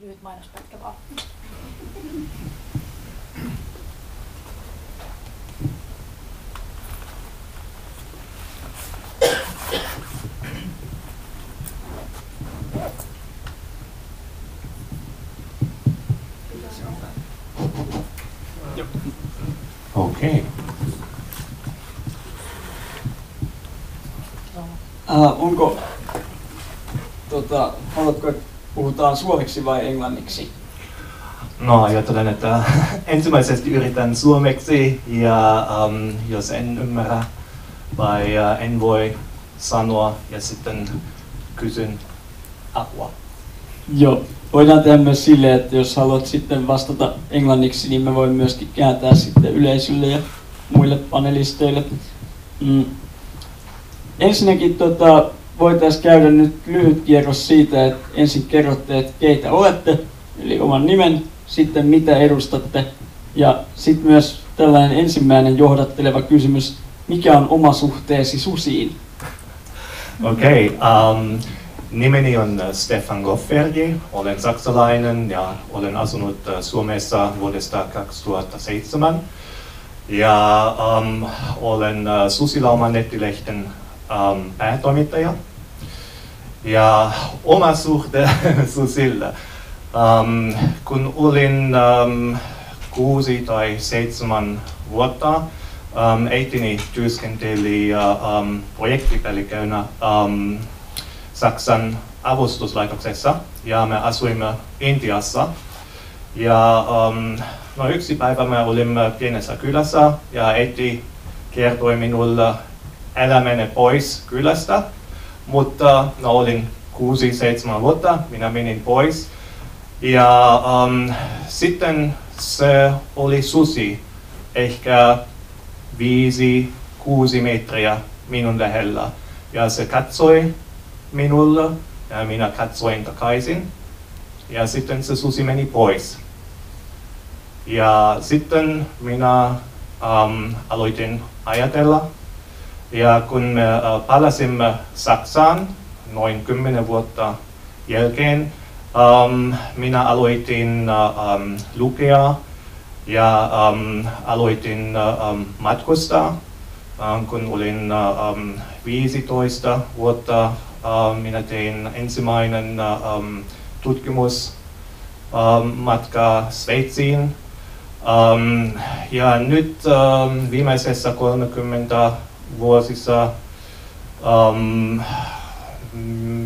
lyhyt mainospätkä vaan. Okei. Onko, haluatko, että puhutaan suomeksi vai englanniksi? No, ajattelen, että ensimmäisesti yritän suomeksi ja jos en ymmärrä vai en voi sanoa ja sitten kysyn apua. Joo, voidaan tehdä myös silleen, että jos haluat sitten vastata englanniksi, niin mä voin myöskin kääntää sitten yleisölle ja muille panelisteille. Ensinnäkin voitaisiin käydä nyt lyhyt kierros siitä, että ensin kerrotte, että keitä olette, eli oman nimen, sitten mitä edustatte, ja sitten myös tällainen ensimmäinen johdatteleva kysymys, mikä on oma suhteesi susiin? Okei, nimeni on Stefan Goffberg, olen saksalainen ja olen asunut Suomessa vuodesta 2007. Ja olen Susilauman nettilehden päätoimittaja. Ja oma suhde susilla. Kun olin 6 tai 7 vuotta, äitini työskenteli projektipäällikkönä Saksan avustuslaitoksessa ja me asuimme Intiassa. Ja yksi päivä me olimme pienessä kylässä ja äiti kertoi minulle, älä mene pois kylästä, mutta olin 6-7 vuotta, minä menin pois. Ja sitten se oli susi, ehkä 5-6 metriä minun lähellä. Ja se katsoi minulle ja minä katsoin takaisin. Ja sitten se susi meni pois. Ja sitten minä aloitin ajatella. Ja kun me palasimme Saksaan noin 10 vuotta jälkeen, minä aloitin lukea ja aloitin matkustaa. Kun olin 15 vuotta, minä tein ensimmäinen tutkimusmatka Sveitsiin. Ja nyt viimeisessä 30 vuosissa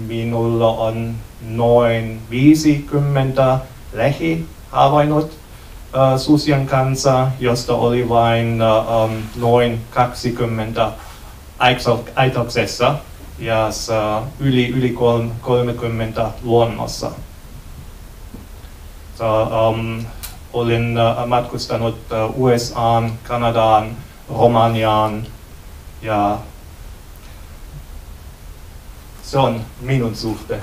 minulla on noin 50 lähihavainnot susien kanssa, josta oli vain noin 20 aitoksessa ja yli 30 luonnossa. Olin matkustanut USAan, Kanadaan, Romaniaan ja se on minun suhde.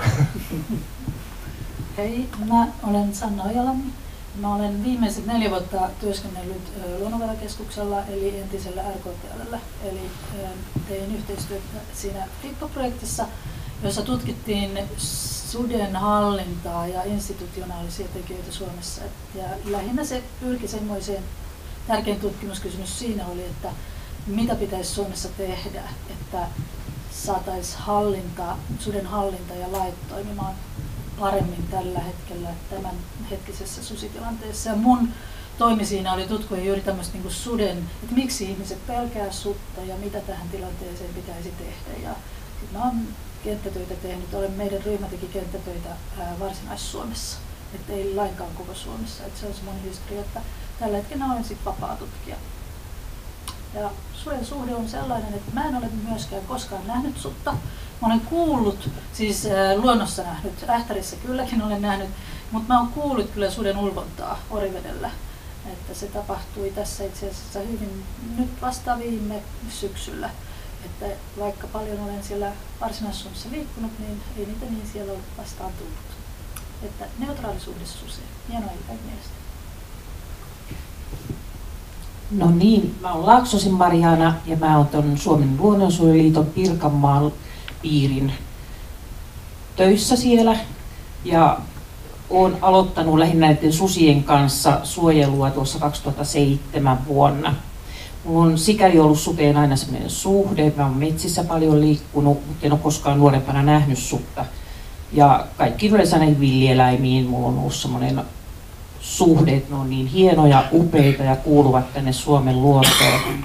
Hei, mä olen Sanna Ojalami. Mä olen viimeiset 4 vuotta työskennellyt Luonnonvarakeskuksella eli entisellä RKTL:llä. Eli tein yhteistyötä siinä FIPPA-projektissa, jossa tutkittiin suden hallintaa ja institutionaalisia tekijöitä Suomessa. Ja lähinnä se pyrki semmoiseen, tärkein tutkimuskysymys siinä oli, että mitä pitäisi Suomessa tehdä, että saataisiin suden hallinta ja lait toimimaan paremmin tällä hetkellä tämän hetkisessä susitilanteessa. Ja mun toimi siinä oli tutkia juuri tämmöistä niin kuin suden, että miksi ihmiset pelkää sutta ja mitä tähän tilanteeseen pitäisi tehdä. Ja mä oon kenttätöitä tehnyt, meidän ryhmä teki kenttätöitä Varsinais-Suomessa, että ei lainkaan koko Suomessa. Että se on se mun historia, että tällä hetkellä olen sitten vapaa tutkija. Ja suden suhde on sellainen, että mä en ole myöskään koskaan nähnyt sutta. Mä olen kuullut, siis luonnossa nähnyt, Ähtärissä kylläkin olen nähnyt, mutta mä oon kuullut kyllä suden ulvontaa Orivedellä. Että se tapahtui tässä itse asiassa hyvin nyt vasta viime syksyllä. Että vaikka paljon olen siellä Varsinais-Suomessa liikkunut, niin ei niitä niin siellä ole vastaan tullut. Että neutraalisuudessa suseen. Hienoa mielestäni. No niin, mä oon Laaksosen Marjaana ja mä oon ton Suomen luonnonsuojeluliiton Pirkanmaan piirin töissä siellä. Ja olen aloittanut lähinnä näiden susien kanssa suojelua tuossa 2007 vuonna. Mulla on sikäli ollut suteen aina sellainen suhde, mä oon metsissä paljon liikkunut, mutta en ole koskaan nuorempana nähnyt sutta. Ja kaikki yleensä näihin villieläimiin mulla on ollut semmoinen suhde, että ne on niin hienoja, upeita ja kuuluvat tänne Suomen luontoon.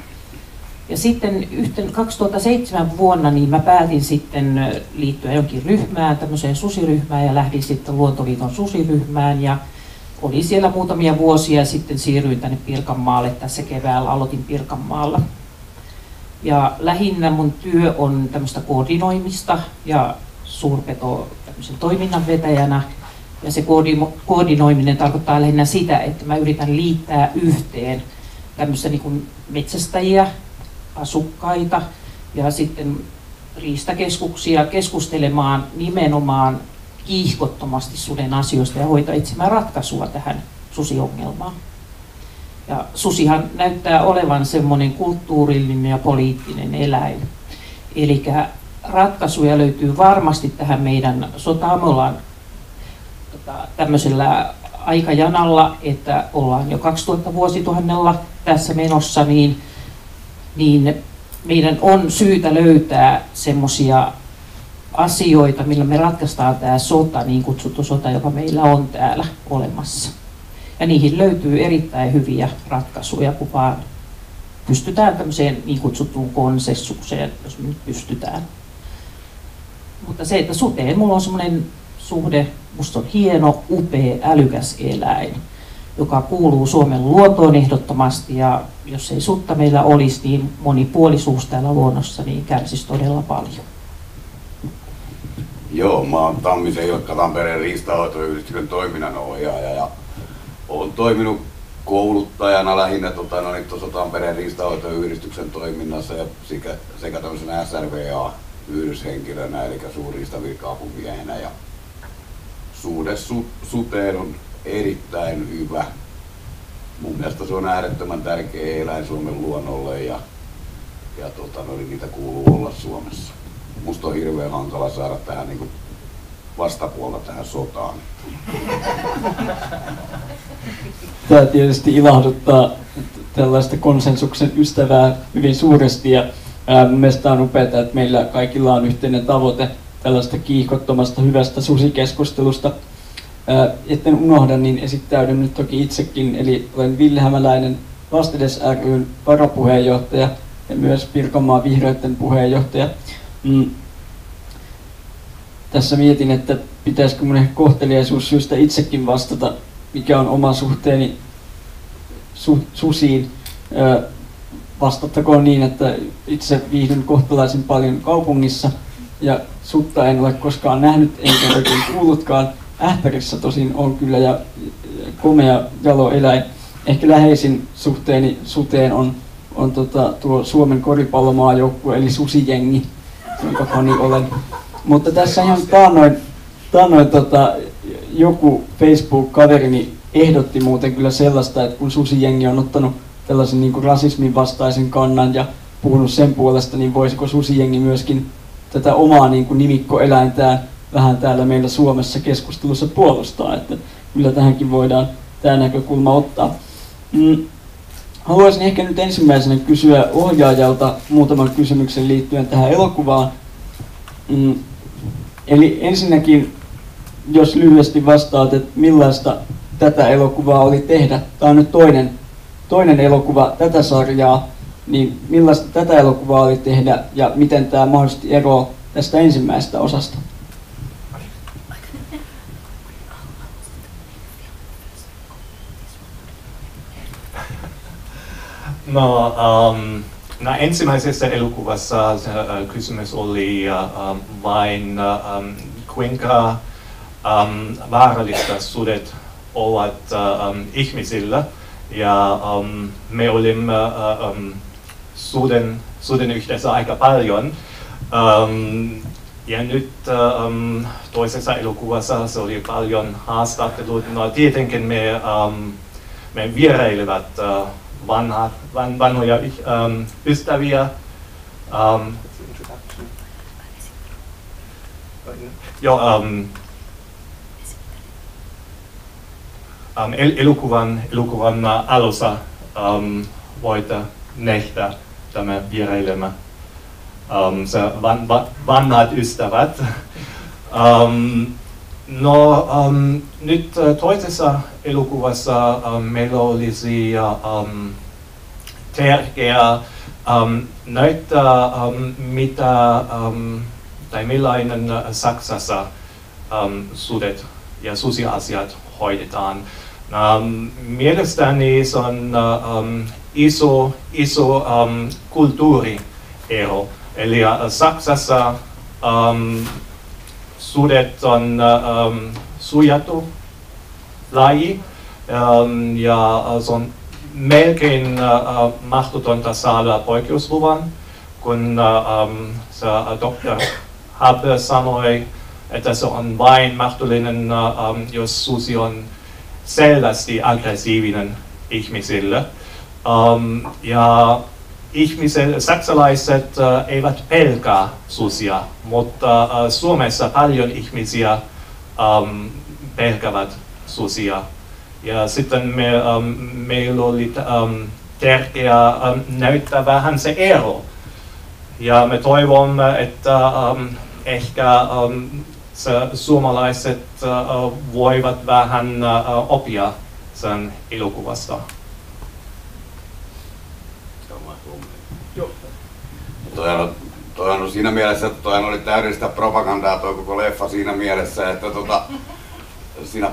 Ja sitten 2007 vuonna niin mä päätin sitten liittyä jonkin ryhmään, tämmöiseen susiryhmään, ja lähdin sitten Luontoliiton susiryhmään ja olin siellä muutamia vuosia ja sitten siirryin tänne Pirkanmaalle. Tässä keväällä aloitin Pirkanmaalla. Ja lähinnä mun työ on tämmöistä koordinoimista ja suurpeto tämmöisen toiminnanvetäjänä. Ja se koordinoiminen tarkoittaa lähinnä sitä, että mä yritän liittää yhteen tämmöistä niin kuin metsästäjiä, asukkaita ja sitten riistakeskuksia keskustelemaan nimenomaan kiihkottomasti suden asioista ja etsimään ratkaisua tähän susiongelmaan. Ja susihan näyttää olevan semmoinen kulttuurillinen ja poliittinen eläin. Eli ratkaisuja löytyy varmasti tähän meidän sotaan. Me ollaan tämmöisellä aikajanalla, että ollaan jo 2000 vuosituhannella tässä menossa, niin meidän on syytä löytää semmoisia asioita, millä me ratkaistaan tämä sota, niin kutsuttu sota, joka meillä on täällä olemassa. Ja niihin löytyy erittäin hyviä ratkaisuja, kun vaan pystytään tämmöiseen niin kutsuttuun konsensukseen, jos me nyt pystytään. Mutta se, että suteen mulla on semmoinen suhde, musta on hieno, upea, älykäs eläin, joka kuuluu Suomen luontoon ehdottomasti, ja jos ei sutta meillä olisi, niin monipuolisuus täällä luonnossa niin kärsisi todella paljon. Joo, mä oon Tammisen Jotka Tampereen riistanhoitoyhdistyksen toiminnanohjaaja ja oon toiminut kouluttajana lähinnä tuossa Tampereen riistanhoitoyhdistyksen toiminnassa ja sekä tämmöisenä SRVA-yhdyshenkilönä, eli suurriistavirka-apumiehenä. Ja suhde suteen on erittäin hyvä. Mun mielestä se on äärettömän tärkeä eläin Suomen luonnolle ja niitä kuuluu olla Suomessa. Musta on hirveän hankala saada tähän niin vastapuolta tähän sotaan. Tämä tietysti ilahduttaa tällaista konsensuksen ystävää hyvin suuresti ja mun mielestä on upeaa, että meillä kaikilla on yhteinen tavoite tällaista kiihkottomasta hyvästä susikeskustelusta. Etten unohda, niin esittäydyn nyt toki itsekin, eli olen Ville Hämäläinen, Vastedes ry:n varapuheenjohtaja ja myös Pirkanmaan vihreiden puheenjohtaja. Tässä mietin, että pitäisikö mun kohteliaisuussyystä itsekin vastata, mikä on oma suhteeni susiin. Vastattakoon niin, että itse viihdyn kohtalaisen paljon kaupungissa ja sutta en ole koskaan nähnyt eikä oikein kuullutkaan. Ähtärissä tosin on kyllä ja komea jalo eläin. Ehkä läheisin suhteeni suteen on tuo Suomen koripallomaajoukkue eli Susijengi, jonka fani olen. Mutta tässä ihan taannoin joku Facebook-kaverini ehdotti muuten kyllä sellaista, että kun Susijengi on ottanut tällaisen niin kuin rasismin vastaisen kannan ja puhunut sen puolesta, niin voisiko Susijengi myöskin tätä omaa niin kuin nimikkoeläintään vähän täällä meillä Suomessa keskustelussa puolustaa, että kyllä tähänkin voidaan tämä näkökulma ottaa. Haluaisin ehkä nyt ensimmäisenä kysyä ohjaajalta muutaman kysymyksen liittyen tähän elokuvaan. Eli ensinnäkin, jos lyhyesti vastaat, että millaista tätä elokuvaa oli tehdä. Tämä on nyt toinen elokuva tätä sarjaa, niin millaista tätä elokuvaa oli tehdä ja miten tämä mahdollisesti eroaa tästä ensimmäisestä osasta? No, ensimmäisessä elokuvassa kysymys oli vain kuinka vaarallista sudet ovat ihmisillä. Ja me olimme suden yhteensä aika paljon. Ja nyt toisessa elokuvassa se oli paljon haastattelut. No, tietenkin me vierailevat vanhoja ystäviä. elokuvan alussa voitte nähdä tämä vierailemä. Se vanhat ystävät. Nyt toisessa elokuvassa meillä olisi tärkeää näyttää, millainen Saksassa sudet ja susiasiat hoidetaan. Mielestäni se on iso kulttuuriero. Eli Saksassa sudet on suojattu laji ja se on melkein mahdotonta saada poikkeusluvan, kun se Dr. Haber sanoi, että se on vain mahdollinen, jos susi on selvästi aggressiivinen ihmisille. Ja saksalaiset eivät pelkää susia, mutta Suomessa paljon ihmisiä pelkäävät susia. Ja sitten meillä oli tärkeää näyttää vähän se ero. Ja me toivomme, että ehkä suomalaiset voivat vähän oppia sen elokuvasta. Toi on siinä mielessä, että toi oli täydellistä propagandaa toi koko leffa siinä mielessä, että siinä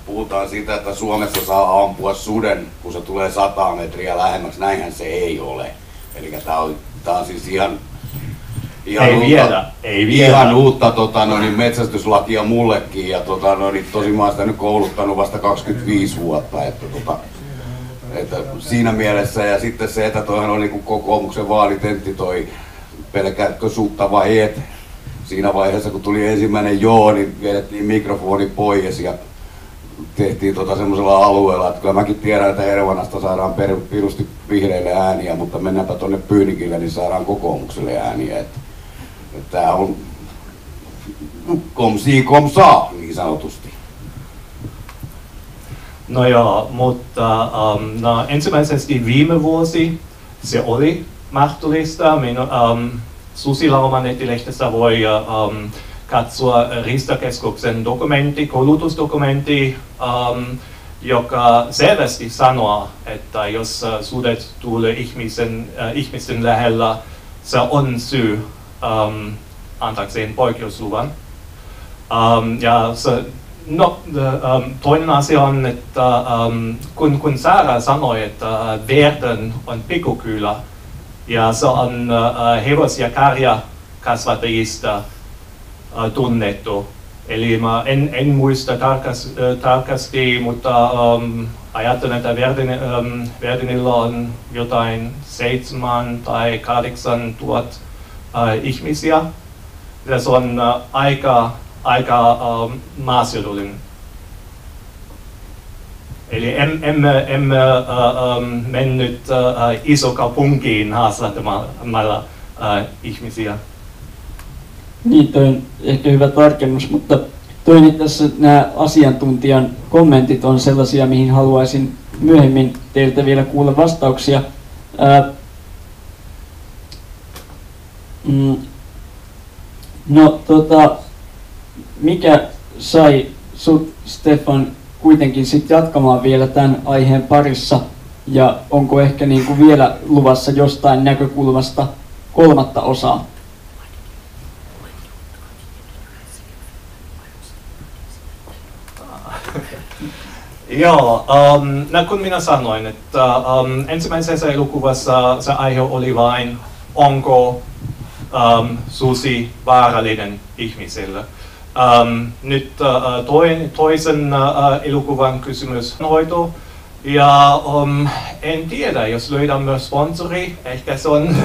puhutaan siitä, että Suomessa saa ampua suden, kun se tulee 100 metriä lähemmäksi. Näinhän se ei ole. Eli tää on siis ihan uutta metsästyslakia mullekin, ja tosi mä oon sitä nyt kouluttanut vasta 25 vuotta. Että siinä mielessä, ja sitten se, että toihan on niin kokoomuksen vaalitentti toi pelkäätkö sutta vai et. Siinä vaiheessa, kun tuli ensimmäinen joo, niin vedettiin mikrofoni pois ja tehtiin semmoisella alueella, että kyllä mäkin tiedän, että Hervanasta saadaan pirusti vihreille ääniä, mutta mennäänpä tonne Pyynikille, niin saadaan kokoomukselle ääniä. Että tää on komsi komsaa, niin sanotusti. No joo, mutta ensimmäisesti viime vuosi se oli mahdollista. Susilauman nettilehtestä voi katsoa Riistakeskuksen koulutusdokumentti, joka selvästi sanoo, että jos sudet tulee ihmisten lähellä, se on syy antaakseen poikkeusluvan. Toinen asia on, että kun Saara sanoi, että Verden on pikkukylä ja se on hevos- ja karjakasvattajista tunnettu. Eli mä en muista tarkasti, mutta ajattelen, että Verdenillä on jotain 7 tai 8 tuhat ihmisiä. Ja se on aika maaseudullinen. Eli emme mennyt isokaupunkiin haastattelemalla ihmisiä. Niin, toi on ehkä hyvä tarkennus, mutta toinen tässä nämä asiantuntijan kommentit on sellaisia, mihin haluaisin myöhemmin teiltä vielä kuulla vastauksia. Mikä sai sut, Stefan, kuitenkin sitten jatkamaan vielä tämän aiheen parissa, ja onko ehkä niinku vielä luvassa jostain näkökulmasta 3. osaa? Joo, kun minä sanoin, että ensimmäisessä elokuvassa se aihe oli vain, onko susi vaarallinen ihmisille. Nyt toisen elokuvan kysymys on hoito. Ja en tiedä, jos löydämme sponsori, ehkä se on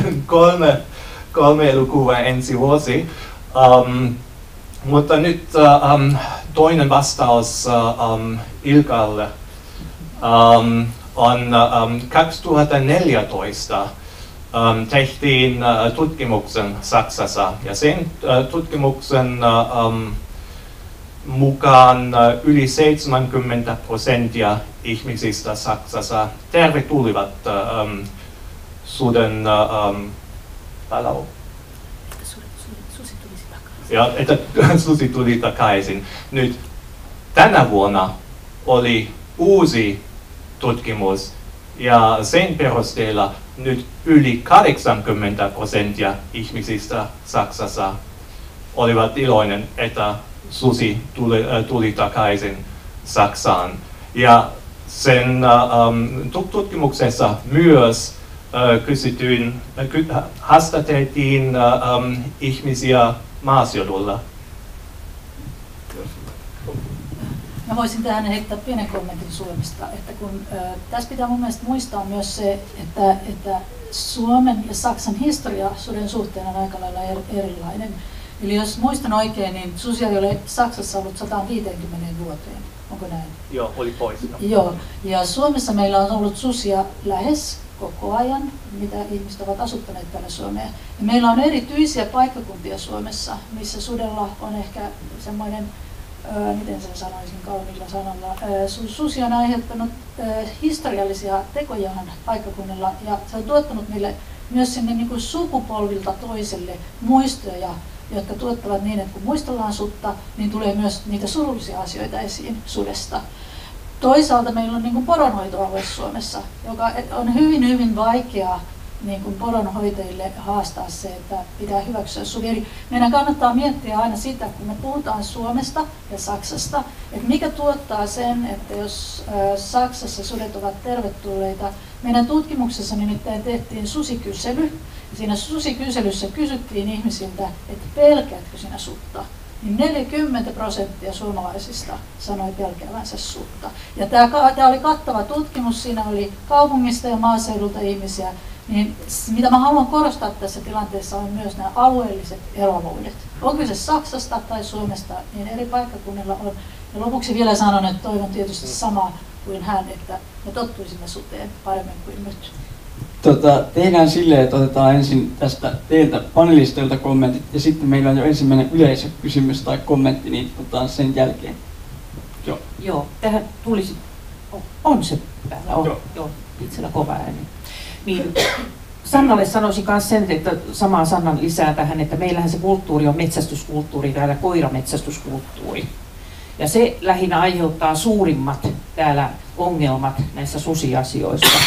kolme elokuvaa ensi vuosi. Mutta nyt toinen vastaus Ilkalle on 2014 tehtiin tutkimuksen Saksassa, ja sen tutkimuksen mukaan yli 70% ihmisistä Saksassa tervetulivat suden paloon. Ja että susi tuli takaisin. Nyt tänä vuonna oli uusi tutkimus ja sen perusteella nyt yli 80% ihmisistä Saksassa olivat iloinen, että susi tuli takaisin Saksaan. Ja sen tutkimuksessa myös haastateltiin ihmisiä maaseudulla. Mä voisin tähän heittää pienen kommentin Suomesta, että kun tässä pitää mun mielestä muistaa myös se, että Suomen ja Saksan historia suden suhteen on aika lailla erilainen. Eli jos muistan oikein, niin susia ei ole Saksassa ollut 150 vuoteen. Onko näin? Joo, oli pois. No. Joo, ja Suomessa meillä on ollut susia lähes koko ajan, mitä ihmiset ovat asuttaneet täällä Suomea. Ja meillä on erityisiä paikkakuntia Suomessa, missä sudella on ehkä semmoinen, miten sen sanoisin kauniilla sanalla, susi on aiheuttanut historiallisia tekojaan paikkakunnilla ja se on tuottanut niille myös sinne niin kuin sukupolvilta toiselle muistoja, jotka tuottavat niin, että kun muistellaan sutta, niin tulee myös niitä surullisia asioita esiin sudesta. Toisaalta meillä on niin kuin poronhoitoalue Suomessa, joka on hyvin vaikeaa niin kuin poronhoitajille haastaa se, että pitää hyväksyä sudi. Eli meidän kannattaa miettiä aina sitä, kun me puhutaan Suomesta ja Saksasta, että mikä tuottaa sen, että jos Saksassa sudet ovat tervetulleita. Meidän tutkimuksessa nimittäin tehtiin susikysely. Siinä susikyselyssä kysyttiin ihmisiltä, että pelkäätkö sinä sutta? Niin 40% suomalaisista sanoi pelkäävänsä sutta. Ja tämä oli kattava tutkimus, siinä oli kaupungista ja maaseudulta ihmisiä. Niin mitä mä haluan korostaa tässä tilanteessa on myös nämä alueelliset eroavuudet. On kyse Saksasta tai Suomesta, niin eri paikkakunnilla on. Ja lopuksi vielä sanon, että toivon tietysti samaa kuin hän, että me tottuisimme suteen paremmin kuin nyt. Tehdään silleen, että otetaan ensin tästä teiltä panelisteilta kommentit ja sitten meillä on jo ensimmäinen yleisökysymys tai kommentti, niin otetaan sen jälkeen. Joo, tähän tulisi, on se päällä, on, joo, itsellä kova ääni. Niin, Sannalle sanoisin myös sen, että samaa Sannan lisää tähän, että meillähän se kulttuuri on metsästyskulttuuri täällä, koirametsästyskulttuuri. Ja se lähinnä aiheuttaa suurimmat täällä ongelmat näissä susiasioissa.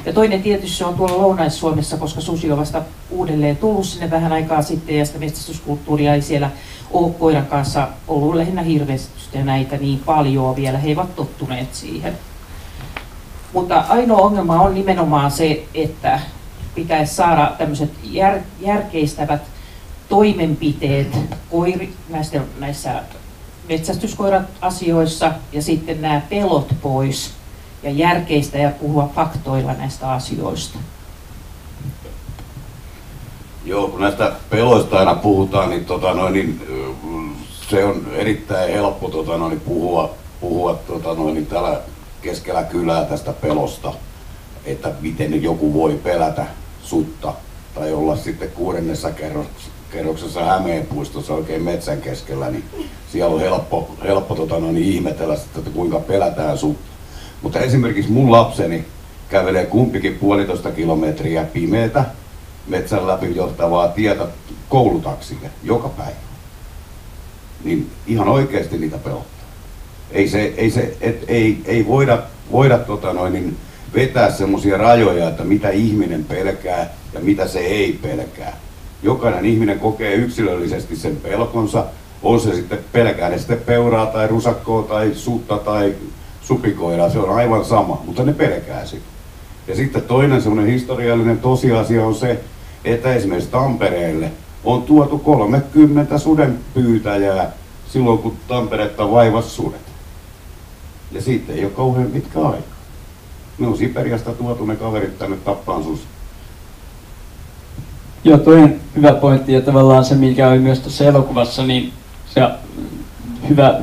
Ja toinen tietysti se on tuolla Lounais-Suomessa, koska susi on vasta uudelleen tullut sinne vähän aikaa sitten ja sitä metsästyskulttuuria ei siellä ole koiran kanssa ollut lähinnä hirveästi ja näitä niin paljon vielä, he eivät tottuneet siihen. Mutta ainoa ongelma on nimenomaan se, että pitäisi saada tämmöiset järkeistävät toimenpiteet näissä metsästyskoirat-asioissa ja sitten nämä pelot pois ja järkeistä ja puhua faktoilla näistä asioista. Joo, kun näistä peloista aina puhutaan, niin, se on erittäin helppo puhua täällä keskellä kylää tästä pelosta, että miten joku voi pelätä sutta tai olla sitten 6. kerroksessa Hämeenpuistossa oikein metsän keskellä, niin siellä on helppo ihmetellä sitä, että kuinka pelätään sutta. Mutta esimerkiksi mun lapseni kävelee kumpikin 1,5 kilometriä pimeätä metsän läpi johtavaa tietä koulutaksille joka päivä. Niin ihan oikeasti niitä pelottaa. Ei voida vetää semmoisia rajoja, että mitä ihminen pelkää ja mitä se ei pelkää. Jokainen ihminen kokee yksilöllisesti sen pelkonsa, on se sitten pelkää ne sitten peuraa tai rusakkoa tai sutta tai supikoiraa, se on aivan sama, mutta ne pelkää sitä. Ja sitten toinen semmoinen historiallinen tosiasia on se, että esimerkiksi Tampereelle on tuotu 30 sudenpyytäjää silloin, kun Tamperetta vaivasi sudet. Ja siitä ei ole kauhean pitkä aika. Ne on Siperiasta tuotu ne kaverit tänne tappaan susi. Joo, toinen hyvä pointti ja tavallaan se, mikä oli myös tuossa elokuvassa, niin se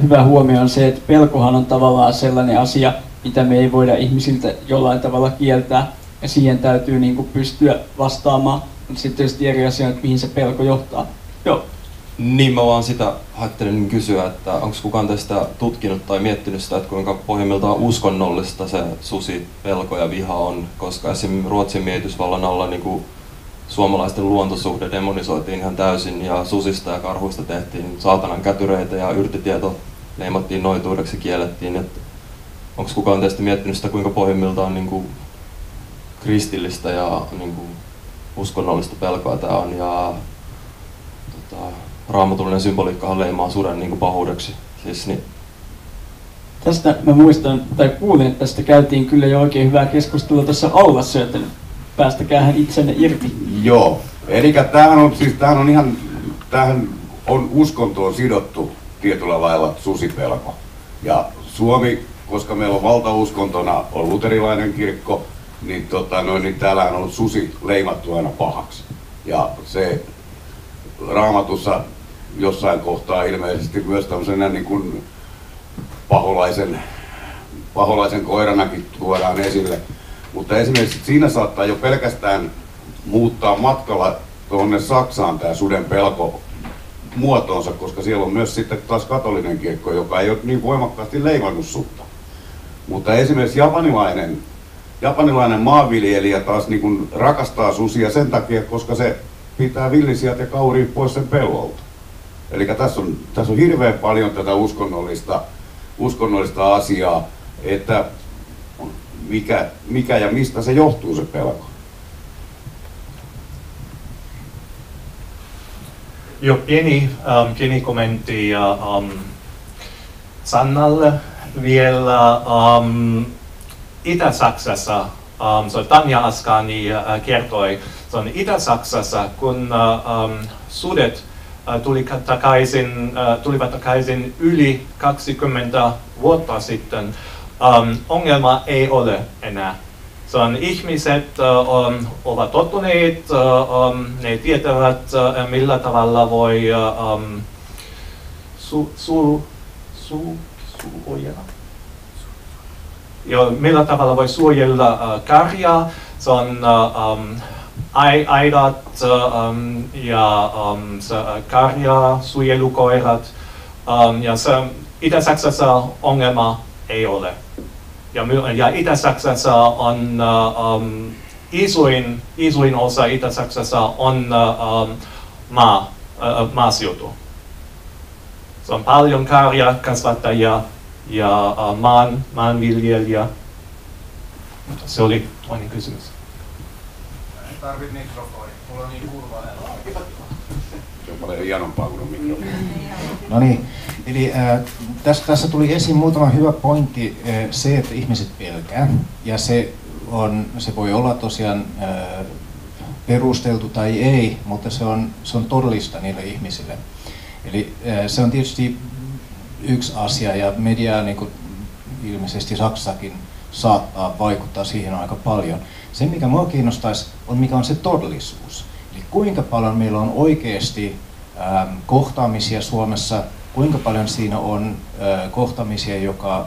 hyvä huomio on se, että pelkohan on tavallaan sellainen asia, mitä me ei voida ihmisiltä jollain tavalla kieltää, ja siihen täytyy niin kuin pystyä vastaamaan. Mutta sitten tietysti eri asia, että mihin se pelko johtaa. Joo. Niin, mä vaan sitä ajattelin kysyä, että onko kukaan teistä tutkinut tai miettinyt sitä, että kuinka pohjimmiltaan uskonnollista se susipelko ja viha on, koska esimerkiksi Ruotsin miehitysvallan alla niin kuin suomalaisten luontosuhde demonisoitiin ihan täysin ja susista ja karhuista tehtiin saatanan kätyreitä ja yrttitieto leimattiin noituudeksi ja kiellettiin. Onko kukaan teistä miettinyt sitä, kuinka pohjimmiltaan niin kuin kristillistä ja niin kuin uskonnollista pelkoa tämä on ja raamatullinen symboliikkahan leimaa suden niin kuin pahuudeksi. Siis, niin. Tästä mä muistan, tai kuulin, että tästä käytiin kyllä jo oikein hyvää keskustelua tuossa aulassa, joten päästäkäähän itsenne irti. Joo, eli tämähän on uskontoon sidottu tietyllä lailla susipelko. Ja Suomi, koska meillä on valtauskontona on luterilainen kirkko, niin, niin täällähän on ollut susi leimattu aina pahaksi. Ja se Raamatussa jossain kohtaa ilmeisesti myös tämmöisenä niin kuin paholaisen koiranakin tuodaan esille. Mutta esimerkiksi siinä saattaa jo pelkästään muuttaa matkalla tuonne Saksaan tämä suden pelko muotoonsa, koska siellä on myös sitten taas katolinen kirkko, joka ei ole niin voimakkaasti leimannut sutta. Mutta esimerkiksi japanilainen maanviljelijä taas niin kuin rakastaa susia sen takia, koska se pitää villisijat ja kauriit pois sen pellolta. Eli tässä on hirveän paljon tätä uskonnollista asiaa, että mikä ja mistä se johtuu se pelko. Jo pieni kommentti Sannalle vielä. Itä-Saksassa, Tanja Askani kertoi, se on Itä-Saksassa, kun sudet tulivat takaisin yli 20 vuotta sitten, ongelma ei ole enää. Se on ihmiset ovat tottuneet, ne tietävät millä tavalla voi millä tavalla voi suojella karjaa. Se on aidat ja karja, suojelukoirat. Ja Itä-Saksassa ongelma ei ole. Ja Itä-Saksassa on isoin osa Itä-Saksassa on maaseutu. Se on paljon karjakasvattajia ja maanviljelijä. Se oli toinen kysymys. Tarvit mikrofoni, mulla on niin kurva ääni. Se on paljon hienompaa kuin on mikrofoni. No niin, eli tässä tuli esiin muutama hyvä pointti, se, että ihmiset pelkää, ja se voi olla tosiaan perusteltu tai ei, mutta se on todellista niille ihmisille. Eli se on tietysti yksi asia, ja media niin kuin ilmeisesti Saksassakin saattaa vaikuttaa siihen aika paljon. Se, mikä minua kiinnostaisi, on mikä on se todellisuus. Eli kuinka paljon meillä on oikeasti kohtaamisia Suomessa, kuinka paljon siinä on kohtaamisia, joka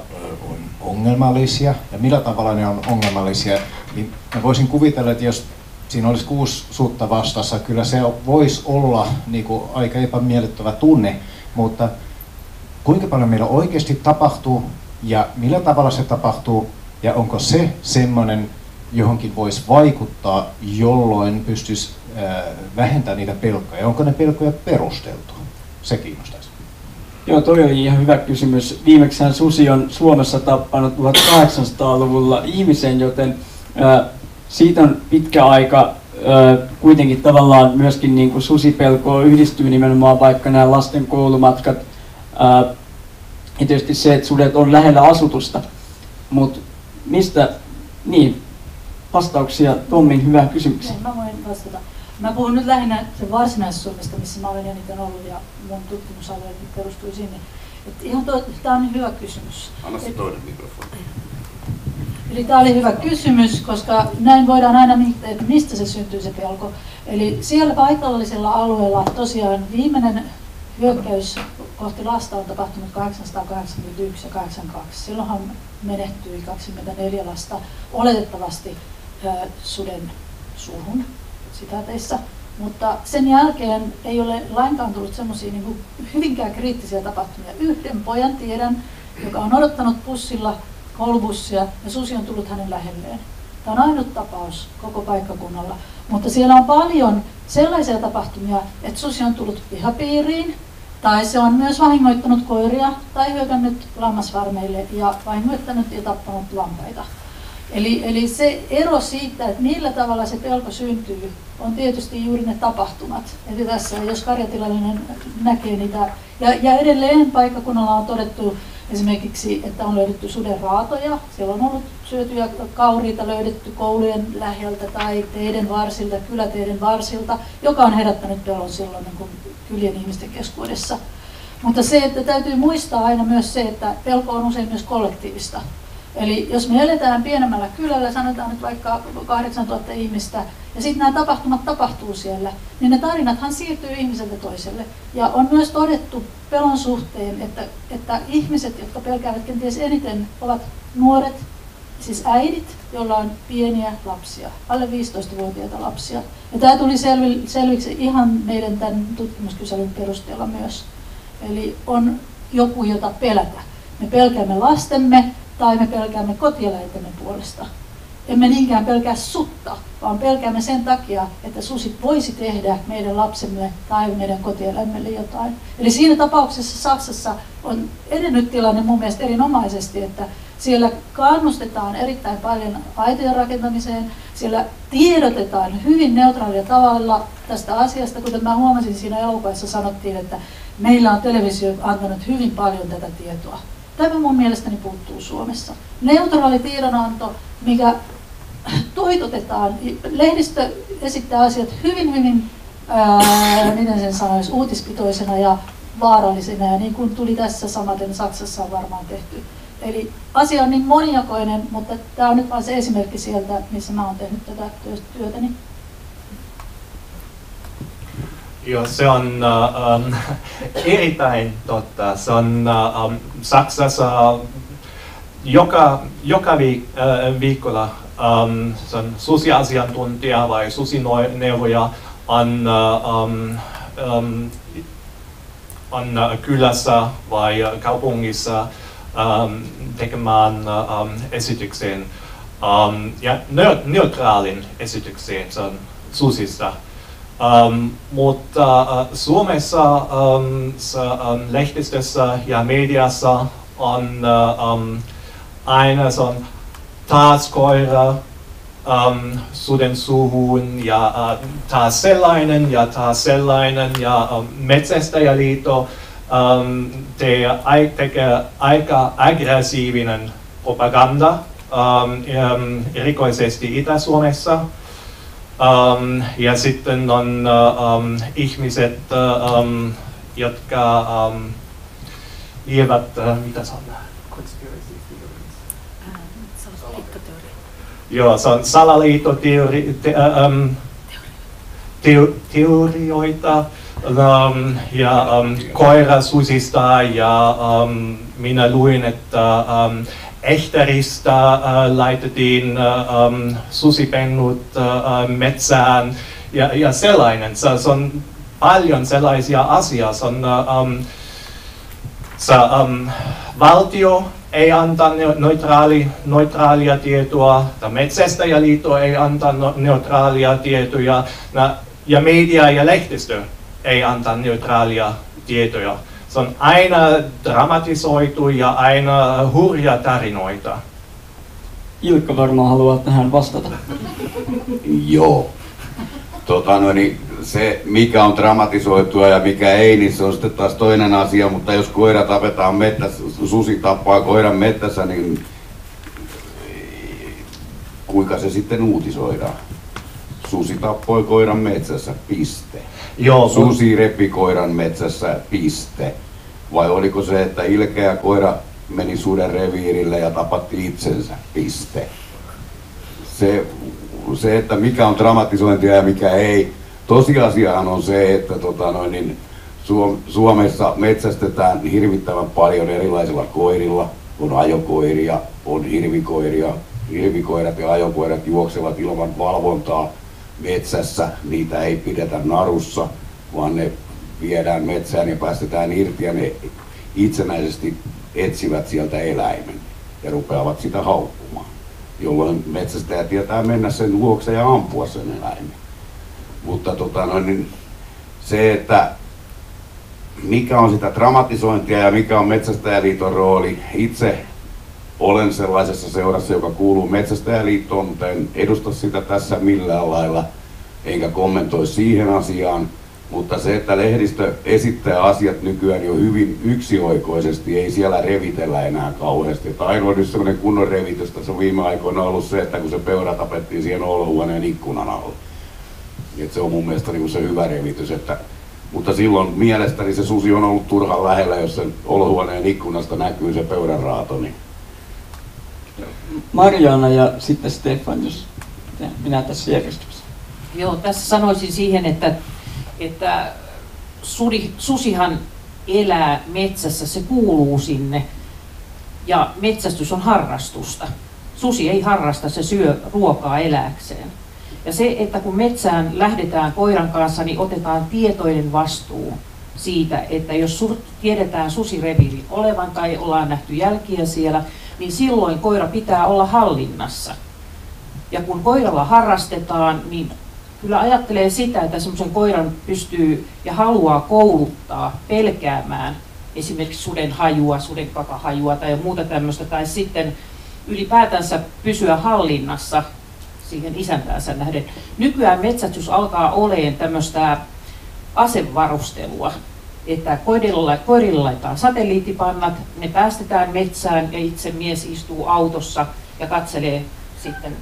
on ongelmallisia, ja millä tavalla ne on ongelmallisia. Niin mä voisin kuvitella, että jos siinä olisi 6 sutta vastassa, kyllä se voisi olla niin kuin aika epämiellyttävä tunne, mutta kuinka paljon meillä oikeasti tapahtuu ja millä tavalla se tapahtuu ja onko se semmoinen, johonkin voisi vaikuttaa, jolloin pystyisi vähentämään niitä pelkoja. Onko ne pelkoja perusteltu? Se kiinnostaisi. Joo, toi oli ihan hyvä kysymys. Viimeksihän susi on Suomessa tappanut 1800-luvulla ihmisen, joten siitä on pitkä aika. Kuitenkin tavallaan myöskin niin kuin susipelkoon yhdistyy nimenomaan vaikka nämä lasten koulumatkat. Ja tietysti se, että sudet on lähellä asutusta. Mutta mistä, niin, vastauksia Tommin hyvään kysymykseen. Mä voin vastata. Mä puhun nyt lähinnä sen Varsinais-Suomesta, missä mä olen eniten ollut ja mun tutkimusalueeni perustui sinne. Tämä on hyvä kysymys. Anna se toinen mikrofoni. Eli tämä oli hyvä kysymys, koska näin voidaan aina miettiä, että mistä se syntyy se pelko. Eli siellä paikallisella alueella tosiaan viimeinen hyökkäys kohti lasta on tapahtunut 881 ja 82. Silloinhan menehtyi 24 lasta oletettavasti suden suuhun sitaateissa. Mutta sen jälkeen ei ole lainkaan tullut semmoisia niin hyvinkään kriittisiä tapahtumia. Yhden pojan tiedän, joka on odottanut bussilla koulubussia ja susi on tullut hänen lähelleen. Tämä on ainut tapaus koko paikkakunnalla. Mutta siellä on paljon sellaisia tapahtumia, että susi on tullut pihapiiriin, tai se on myös vahingoittanut koiria tai hyökännyt lammasfarmeille ja vahingoittanut ja tappanut lampaita. Eli se ero siitä, että millä tavalla se pelko syntyy, on tietysti juuri ne tapahtumat. Eli tässä, jos karjatilallinen näkee niitä, ja edelleen paikkakunnalla on todettu esimerkiksi, että on löydetty suden raatoja. Siellä on ollut syötyjä kauriita löydetty koulujen läheltä tai teiden varsilta, kyläteiden varsilta, joka on herättänyt pelon silloin niin kuin kylien ihmisten keskuudessa. Mutta se, että täytyy muistaa aina myös se, että pelko on usein myös kollektiivista. Eli jos me eletään pienemmällä kylällä, sanotaan nyt vaikka 8000 ihmistä, ja sitten nämä tapahtumat tapahtuu siellä, niin ne tarinathan siirtyy ihmiseltä toiselle. Ja on myös todettu pelon suhteen, että ihmiset, jotka pelkäävät kenties eniten, ovat nuoret, siis äidit, joilla on pieniä lapsia, alle 15-vuotiaita lapsia. Ja tämä tuli selviksi ihan meidän tämän tutkimuskyselyn perusteella myös. Eli on joku, jota pelätä. Me pelkäämme lastemme tai me pelkäämme kotieläintemme puolesta. Emme niinkään pelkää sutta, vaan pelkäämme sen takia, että susi voisi tehdä meidän lapsemme tai meidän kotieläimelle jotain. Eli siinä tapauksessa Saksassa on edennyt tilanne mun mielestä erinomaisesti, että siellä kannustetaan erittäin paljon aitojen rakentamiseen, siellä tiedotetaan hyvin neutraalilla tavalla tästä asiasta, kuten mä huomasin siinä elokuvassa sanottiin, että meillä on televisio antanut hyvin paljon tätä tietoa. Tämä mun mielestäni puuttuu Suomessa. Neutraali tiedonanto, mikä toitotetaan. Lehdistö esittää asiat hyvin miten sen sanoisi, uutispitoisena ja vaarallisena. Ja niin kuin tuli tässä samaten Saksassa on varmaan tehty. Eli asia on niin monijakoinen, mutta tämä on nyt vain se esimerkki sieltä, missä mä oon tehnyt tätä työtäni. Joo, se on erittäin totta. Se on Saksassa joka viikolla se on susiasiantuntija vai susineuvoja on kylässä vai kaupungissa tekemään esityksen ja neutraalin esityksen susista. Mutta Suomessa lehdistössä ja mediassa on aina se on taas koira suden suuhun ja taas sellainen ja Metsästäjäliitto tekee aika aggressiivinen propaganda erikoisesti Itä-Suomessa. Ja sitten on ihmiset, jotka lievät, mitä se on? Joo, se on salaliittoteorioita ja koirasusista ja minä luin, että Ähtäristä laitettiin susipennut metsään ja sellainen. Se on paljon sellaisia asioita. Valtio ei anta neutraalia tietoa, Metsästäjäliitto ei anta neutraalia tietoja ja media ja lehdistö ei anta neutraalia tietoja. Se on aina dramatisoitu ja aina hurja tarinoita. Ilkka varmaan haluaa tähän vastata. Joo. Se mikä on dramatisoitua ja mikä ei, niin se on sitten taas toinen asia, mutta jos koira tapetaan mettässä, susi tappaa koiran mettässä, niin kuinka se sitten uutisoidaan? Susi tappoi koiran metsässä, piste. Joo, susi repi koiran metsässä, piste. Vai oliko se, että ilkeä koira meni suden reviirille ja tapatti itsensä, piste. Se, että mikä on dramatisointia ja mikä ei. Tosiasiahan on se, että Suomessa metsästetään hirvittävän paljon erilaisilla koirilla. On ajokoiria, on hirvikoiria. Hirvikoirat ja ajokoirat juoksevat ilman valvontaa metsässä, niitä ei pidetä narussa, vaan ne viedään metsään ja päästetään irti ja ne itsenäisesti etsivät sieltä eläimen ja rupeavat sitä haukkumaan, jolloin metsästäjä tietää mennä sen luokse ja ampua sen eläimen. Mutta se, että mikä on sitä dramatisointia ja mikä on Metsästäjäliiton rooli, itse olen sellaisessa seurassa, joka kuuluu Metsästäjäliittoon, mutta en edusta sitä tässä millään lailla, enkä kommentoi siihen asiaan. Mutta se, että lehdistö esittää asiat nykyään jo hyvin yksioikoisesti, ei siellä revitellä enää kauheasti. Ainoa nyt sellainen kunnon revitys tässä on viime aikoina ollut se, että kun se peura tapettiin siihen olohuoneen ikkunan alle. Et se on mun mielestä niin se hyvä revitys. Mutta silloin mielestäni se susi on ollut turhan lähellä, jos sen olohuoneen ikkunasta näkyy se peuran raato. Niin. Marjaana ja sitten Stefan, jos minä tässä järjestyksessä. Joo, tässä sanoisin siihen, että susihan elää metsässä, se kuuluu sinne ja metsästys on harrastusta. Susi ei harrasta, se syö ruokaa elääkseen. Ja se, että kun metsään lähdetään koiran kanssa, niin otetaan tietoinen vastuu siitä, että jos tiedetään susireviiri olevan tai ollaan nähty jälkiä siellä, niin silloin koira pitää olla hallinnassa. Ja kun koiralla harrastetaan, niin kyllä ajattelee sitä, että semmoisen koiran pystyy ja haluaa kouluttaa pelkäämään esimerkiksi suden hajua, suden kakahajua tai muuta tämmöistä, tai sitten ylipäätänsä pysyä hallinnassa siihen isäntäänsä nähden. Nykyään metsästys alkaa olemaan tämmöistä asevarustelua, että koirille laitetaan satelliittipannat, ne päästetään metsään ja itse mies istuu autossa ja katselee sitten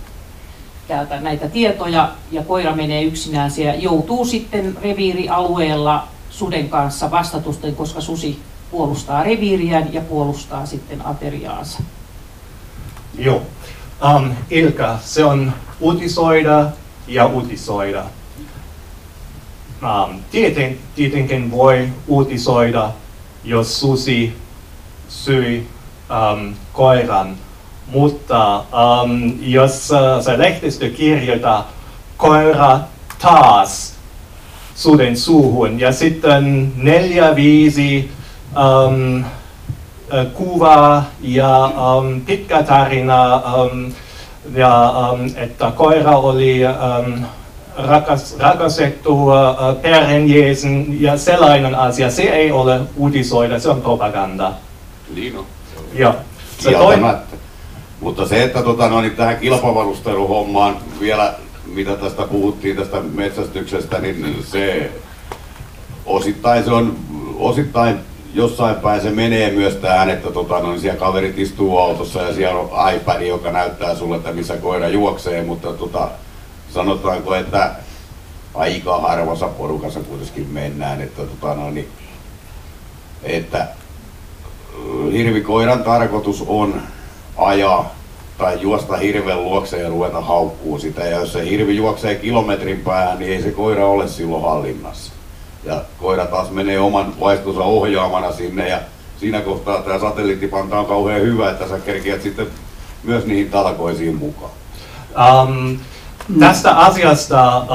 täältä näitä tietoja ja koira menee yksinään ja joutuu sitten reviirialueella suden kanssa vastatusten, koska susi puolustaa reviiriään ja puolustaa sitten ateriaansa. Joo. Ilkka, se on uutisoida ja uutisoida. Tietenkin voi uutisoida, jos susi syi koiran, mutta jos se lehdistö kirjoittaa koira taas suden suuhun ja sitten 4-5 kuvaa ja pitkä tarina, että koira oli rakastettu perheenjäsen ja sellainen asia, se ei ole uutisoida, se on propaganda. Niin on. Joo. Mutta se, että tähän kilpavarusteluhommaan vielä, mitä tästä puhuttiin tästä metsästyksestä, niin se osittain jossain päin se menee myös tähän, että siellä kaverit istuu autossa ja siellä on iPad, joka näyttää sulle, että missä koira juoksee, mutta sanotaanko, että aika harvassa porukassa kuitenkin mennään, että hirvikoiran tarkoitus on ajaa tai juosta hirven luokse ja ruveta haukkuu sitä, ja jos se hirvi juoksee kilometrin päähän, niin ei se koira ole silloin hallinnassa. Ja koira taas menee oman vaistonsa ohjaamana sinne, ja siinä kohtaa tämä satelliittipanta on kauhean hyvä, että sä kerkiät sitten myös niihin talkoisiin mukaan. Tästä asiasta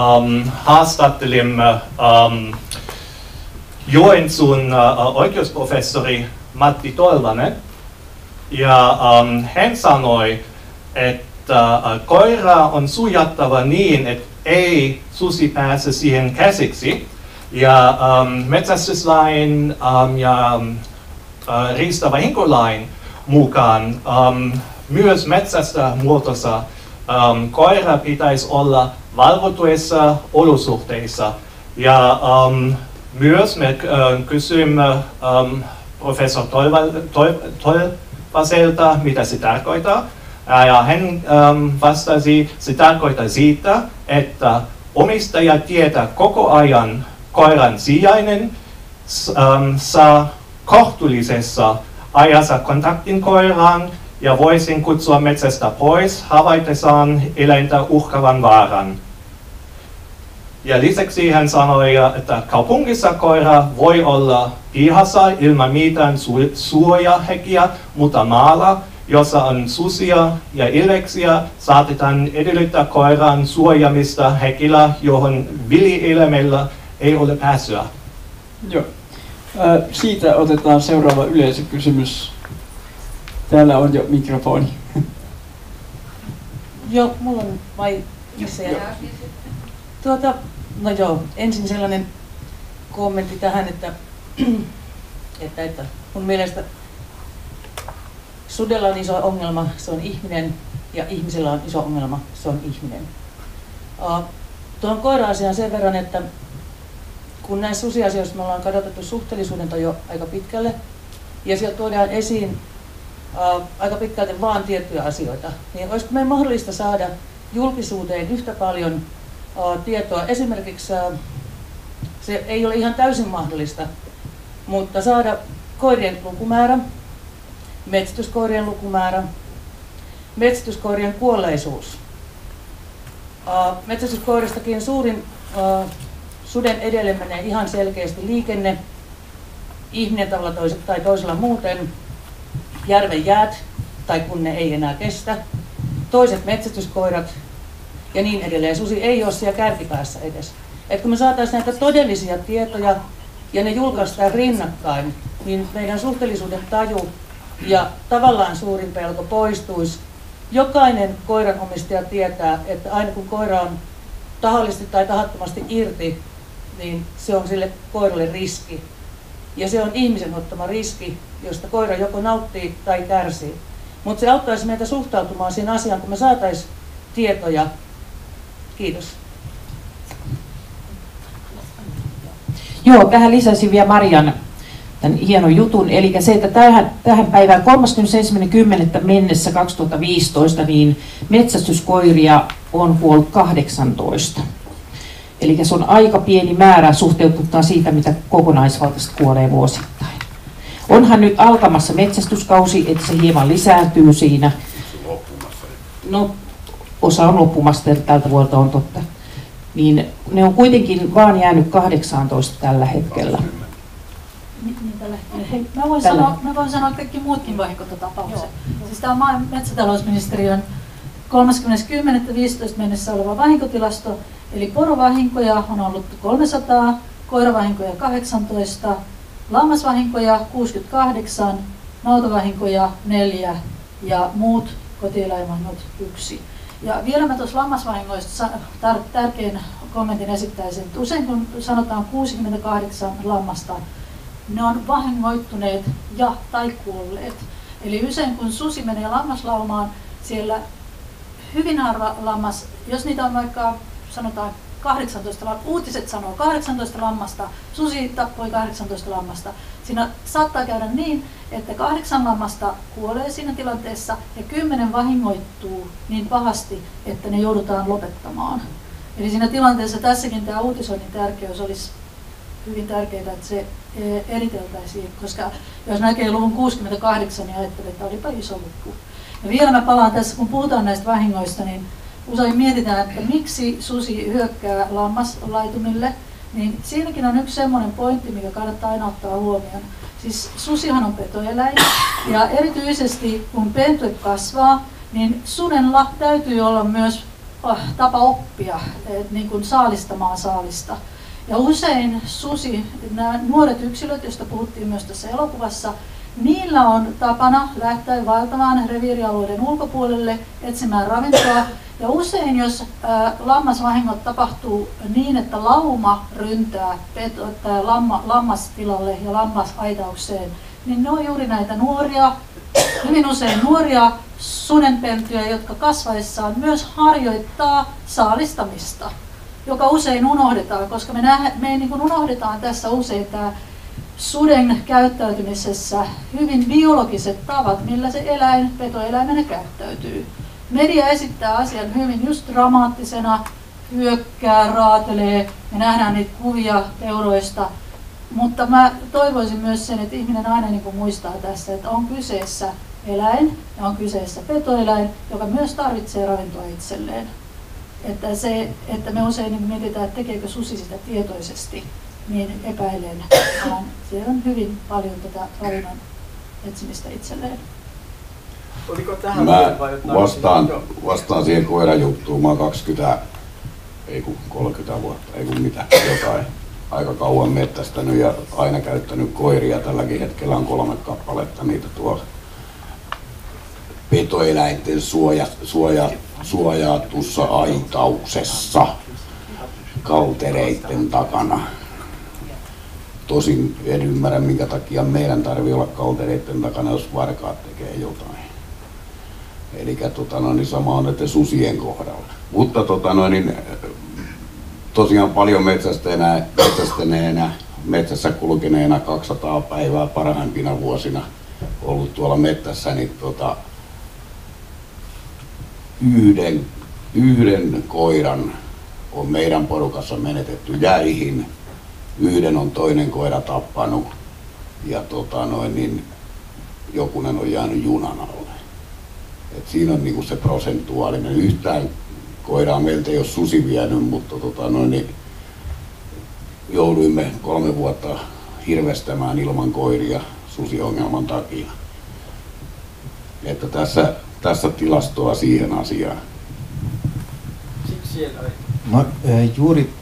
haastattelimme Joensuun oikeusprofessori Matti Tolvanen, ja hän sanoi, että koira on suojattava niin, että ei susi pääse siihen käsiksi. Ja metsästyslain ja riistavahinkolain mukaan myös metsästä muotossa koira pitäisi olla valvotuissa olosuhteissa. Ja myös me kysymme professori Tolvaselta, mitä se tarkoittaa. Ja hän vastasi, se tarkoittaa siitä, että omistaja tietää koko ajan koiran sijainen, saa kohtuullisessa ajassa kontaktin koiraan ja voisin kutsua metsästä pois havaitessaan eläintä uhkaavan vaaran. Ja lisäksi hän sanoi, että kaupungissa koira voi olla pihassa ilman mitään suojahäkkiä, mutta maalla, jossa on susia ja ilveksiä, saatetaan edellyttää koiran suojamista häkillä, johon villieläimellä ei ole pääsyä. Joo. Siitä otetaan seuraava yleisökysymys. Täällä on jo mikrofoni. Joo, mulla on vai missä jää? No joo, ensin sellainen kommentti tähän, että mun mielestä sudella on iso ongelma, se on ihminen, ja ihmisellä on iso ongelma, se on ihminen. Tuon koira-asiaan sen verran, että kun näissä susiasioissa me ollaan kadotettu suhteellisuuden jo aika pitkälle, ja siellä tuodaan esiin aika pitkälti vaan tiettyjä asioita, niin olisiko meidän mahdollista saada julkisuuteen yhtä paljon tietoa, esimerkiksi se ei ole ihan täysin mahdollista, mutta saada koirien lukumäärä, metsästyskoirien lukumäärä, metsästyskoirien kuolleisuus. Metsästyskoiristakin suurin suden edelle menee ihan selkeästi liikenne, ihminen tavalla tai toisella muuten, järven jäät, tai kun ne ei enää kestä, toiset metsästyskoirat ja niin edelleen. Susi ei ole siellä kärkipäässä edes. Et kun me saataisiin näitä todellisia tietoja ja ne julkaistaan rinnakkain, niin meidän suhteellisuuden taju ja tavallaan suurin pelko poistuisi. Jokainen koiranomistaja tietää, että aina kun koira on tahallisesti tai tahattomasti irti, niin se on sille koiralle riski. Ja se on ihmisen ottama riski, josta koira joko nauttii tai kärsii. Mutta se auttaisi meitä suhtautumaan siihen asiaan, kun me saataisiin tietoja. Kiitos. Joo, tähän lisäsin vielä Marian tämän hienon jutun, eli se, että tähän päivään 31.10. mennessä 2015 niin metsästyskoiria on kuollut 18. Eli se on aika pieni määrä suhteutettuna siitä, mitä kokonaisvaltaisesti kuolee vuosittain. Onhan nyt alkamassa metsästyskausi, että se hieman lisääntyy siinä. No, osa on loppumassa, tältä vuodelta on totta. Niin ne on kuitenkin vaan jäänyt 18 tällä hetkellä. Mä voin sanoa kaikki muutkin vahinkotapaukset. Siis tämä on maa- ja metsätalousministeriön 30.10.15 mennessä oleva vahinkotilasto. Eli porovahinkoja on ollut 300, koiravahinkoja 18, lammasvahinkoja 68, nautavahinkoja 4 ja muut kotieläinvahingot 1. Ja vielä mä tuossa lammasvahingoista tärkein kommentin esittäisin, että usein kun sanotaan 68 lammasta, ne on vahingoittuneet ja tai kuolleet. Eli usein kun susi menee lammaslaumaan, siellä hyvin harva lammas, jos niitä on vaikka sanotaan 18, uutiset sanoo 18 lammasta, susi tappoi 18 lammasta. Siinä saattaa käydä niin, että 8 lammasta kuolee siinä tilanteessa ja 10 vahingoittuu niin pahasti, että ne joudutaan lopettamaan. Eli siinä tilanteessa tässäkin tämä uutisoinnin tärkeys olisi hyvin tärkeää, että se eriteltäisiin, koska jos näkee luvun 68, niin ajattelee, että olipa iso luku. Ja vielä mä palaan tässä, kun puhutaan näistä vahingoista, niin usein mietitään, että miksi susi hyökkää lammaslaitumille, niin siinäkin on yksi semmoinen pointti, mikä kannattaa aina ottaa huomioon. Siis susihan on petoeläin, ja erityisesti kun pentu kasvaa, niin sudella täytyy olla myös tapa oppia niin kuin saalistamaan saalista. Ja usein susi, nämä nuoret yksilöt, joista puhuttiin myös tässä elokuvassa, niillä on tapana lähteä vaeltamaan reviirialueiden ulkopuolelle etsimään ravintoa. Ja usein, jos lammasvahingot tapahtuu niin, että lauma ryntää lammastilalle ja lammasaitaukseen, niin ne on juuri näitä nuoria, hyvin usein nuoria sudenpentuja, jotka kasvaessaan myös harjoittaa saalistamista, joka usein unohdetaan, koska me niin kuin unohdetaan tässä usein tämä suden käyttäytymisessä hyvin biologiset tavat, millä se eläin, petoeläimenä käyttäytyy. Media esittää asian hyvin just dramaattisena, hyökkää, raatelee, me nähdään niitä kuvia peuroista, mutta mä toivoisin myös sen, että ihminen aina niin kuin muistaa tässä, että on kyseessä eläin ja on kyseessä petoeläin, joka myös tarvitsee ravintoa itselleen. Että se, että me usein niin mietitään, että tekeekö susi sitä tietoisesti, niin epäilen, vaan siellä on hyvin paljon tätä ravinnon etsimistä itselleen. Oliko tähän mä vastaan siihen koirajuttuun. Mä oon 30 vuotta, jotain. Aika kauan mettästänyt ja aina käyttänyt koiria. Tälläkin hetkellä on 3 kappaletta niitä tuolla petoeläinten suojatussa aitauksessa kaltereiden takana. Tosin en ymmärrä, minkä takia meidän tarvii olla kaltereiden takana, jos varkaat tekee jotain. Eli sama on näiden susien kohdalla. Mutta tosiaan paljon metsästäneenä, metsässä kulkeneena 200 päivää parhaimpina vuosina ollut tuolla mettässä, niin yhden koiran on meidän porukassa menetetty jäihin, yhden on toinen koira tappanut ja jokunen on jäänyt junan alle. Et siinä on niinku se prosentuaalinen. Yhtään koiraa meiltä ei ole susi vienyt, mutta jouduimme 3 vuotta hirvestämään ilman koiria susiongelman takia. Että tässä tilastoa siihen asiaan. No,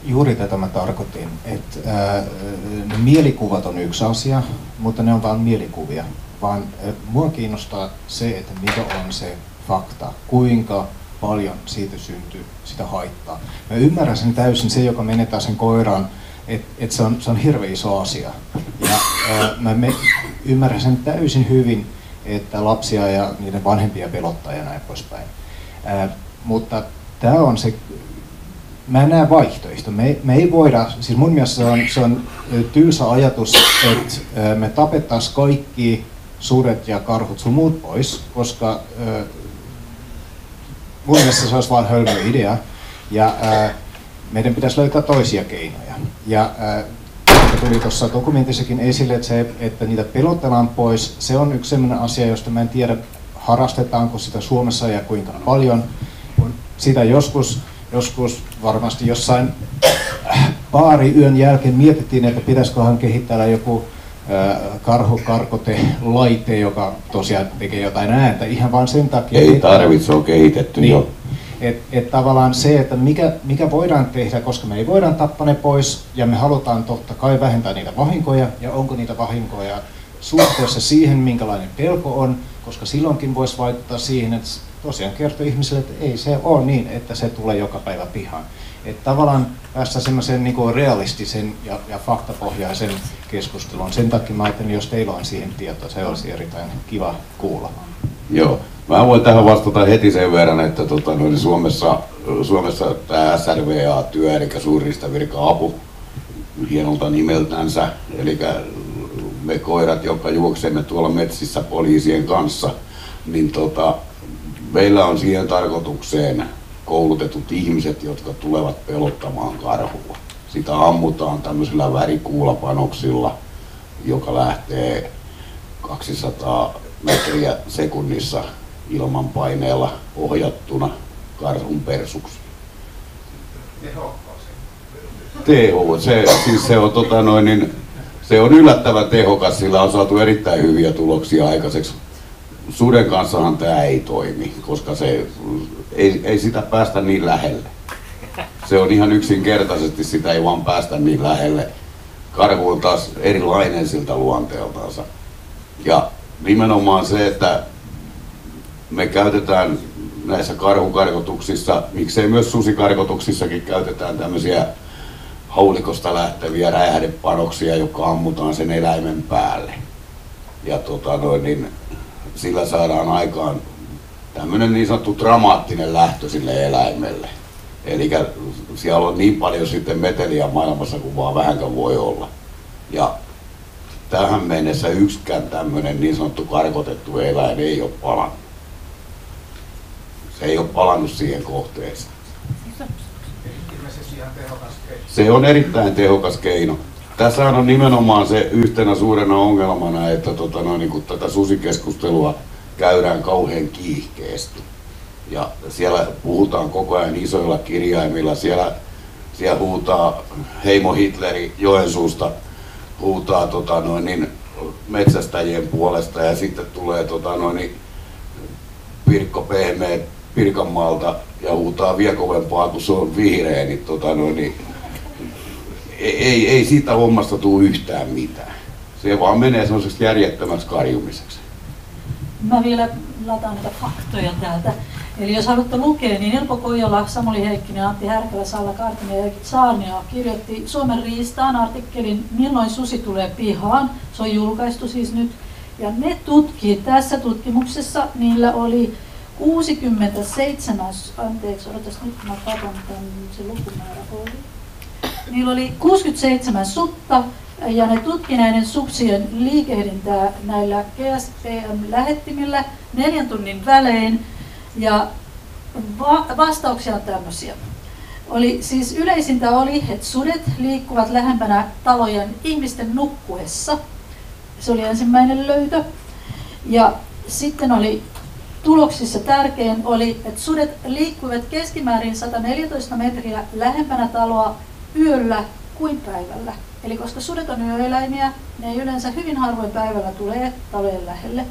juuri tätä mä tarkoitin, että mielikuvat on yksi asia, mutta ne on vain mielikuvia. Vaan mua kiinnostaa se, että mikä on se fakta, kuinka paljon siitä syntyy sitä haittaa. Mä ymmärrän sen täysin, se joka menetää sen koiran, että se on hirveän iso asia. Ja mä ymmärrän sen täysin hyvin, että lapsia ja niiden vanhempia pelottaa ja näin poispäin. Mutta tämä on se, mä en näe vaihtoehto. Me ei voida, siis mun mielestä se on tylsä ajatus, että me tapettaisiin kaikki sudet ja karhut sun muut pois, koska mun mielestä se olisi vain hölmö idea. Ja meidän pitäisi löytää toisia keinoja. Ja tuli tuossa dokumentissakin esille, että niitä pelotellaan pois. Se on yksi sellainen asia, josta mä en tiedä, harrastetaanko sitä Suomessa ja kuinka paljon. Sitä joskus varmasti jossain baariyön jälkeen mietittiin, että pitäisiköhän kehittää joku karhukarkote-laite, joka tosiaan tekee jotain ääntä ihan vain sen takia. Ei tarvitse, on kehitetty niin, jo. Et tavallaan se, että mikä voidaan tehdä, koska me ei voidaan tappaa ne pois ja me halutaan totta kai vähentää niitä vahinkoja ja onko niitä vahinkoja suhteessa siihen, minkälainen pelko on, koska silloinkin voisi vaikuttaa siihen, että tosiaan kertoo ihmisille, että ei se ole niin, että se tulee joka päivä pihaan. Että tavallaan päästä semmoisen niin realistisen ja faktapohjaisen keskustelun. Sen takia mä ajattelin, jos teillä on siihen tietoa, se olisi erittäin kiva kuulla. Joo. Mä voin tähän vastata heti sen verran, että Suomessa tämä SRVA-työ, eli suurriistavirka-apu, hienolta nimeltänsä, eli me koirat, jotka juoksemme tuolla metsissä poliisien kanssa, niin meillä on siihen tarkoitukseen koulutetut ihmiset, jotka tulevat pelottamaan karhua. Sitä ammutaan tämmöisillä värikuulapanoksilla, joka lähtee 200 metriä sekunnissa ilmanpaineella ohjattuna karhun persuksi. Se on yllättävän tehokas, sillä on saatu erittäin hyviä tuloksia aikaiseksi. Suden kanssahan tämä ei toimi, koska ei sitä päästä niin lähelle. Se on ihan yksinkertaisesti, sitä ei vaan päästä niin lähelle. Karhu on taas erilainen siltä luonteeltansa. Ja nimenomaan se, että me käytetään näissä karhukarkotuksissa, miksei myös susikarkotuksissakin käytetään tämmöisiä haulikosta lähteviä räjähdepanoksia, jotka ammutaan sen eläimen päälle. Ja sillä saadaan aikaan tämmöinen niin sanottu dramaattinen lähtö sille eläimelle. Eli siellä on niin paljon sitten meteliä maailmassa kuin vaan vähänkään voi olla. Ja tähän mennessä yksikään tämmöinen niin sanottu karkotettu eläin ei ole palannut. Se ei ole palannut siihen kohteeseen. Se on erittäin tehokas keino. Tässä on nimenomaan se yhtenä suurena ongelmana, että kun tätä susikeskustelua käydään kauhean kiihkeästi. Ja siellä puhutaan koko ajan isoilla kirjaimilla, siellä huutaa Heimo Hitleri Joensuusta, huutaa metsästäjien puolesta ja sitten tulee Pirkko Pehmeä Pirkanmaalta ja huutaa vielä kovempaa, kun se on vihreä, niin, ei siitä hommasta tule yhtään mitään. Se vaan menee sellaiseksi järjettömäksi karjumiseksi. Mä vielä lataan näitä faktoja täältä. Eli jos haluatte lukea, niin Ilpo Kojola, Samuli Heikkinen, Antti Härkälä, Salla Kaartinen ja Erkki Saarnio kirjoitti Suomen riistaan artikkelin Milloin susi tulee pihaan. Se on julkaistu siis nyt. Ja ne tässä tutkimuksessa, niillä oli 67, odotas nyt kun mä katson, se lukumäärä oli. Niillä oli 67 sutta ja ne tutki näiden susien liikehdintää näillä GSPM-lähettimillä 4 tunnin välein. Ja vastauksia on tämmöisiä. Siis yleisintä oli, että sudet liikkuvat lähempänä talojen ihmisten nukkuessa. Se oli ensimmäinen löytö. Ja sitten oli tuloksissa tärkein oli, että sudet liikkuivat keskimäärin 114 metriä lähempänä taloa yöllä kuin päivällä. Eli koska sudet on yöeläimiä, ne yleensä hyvin harvoin päivällä tulee talojen lähelle.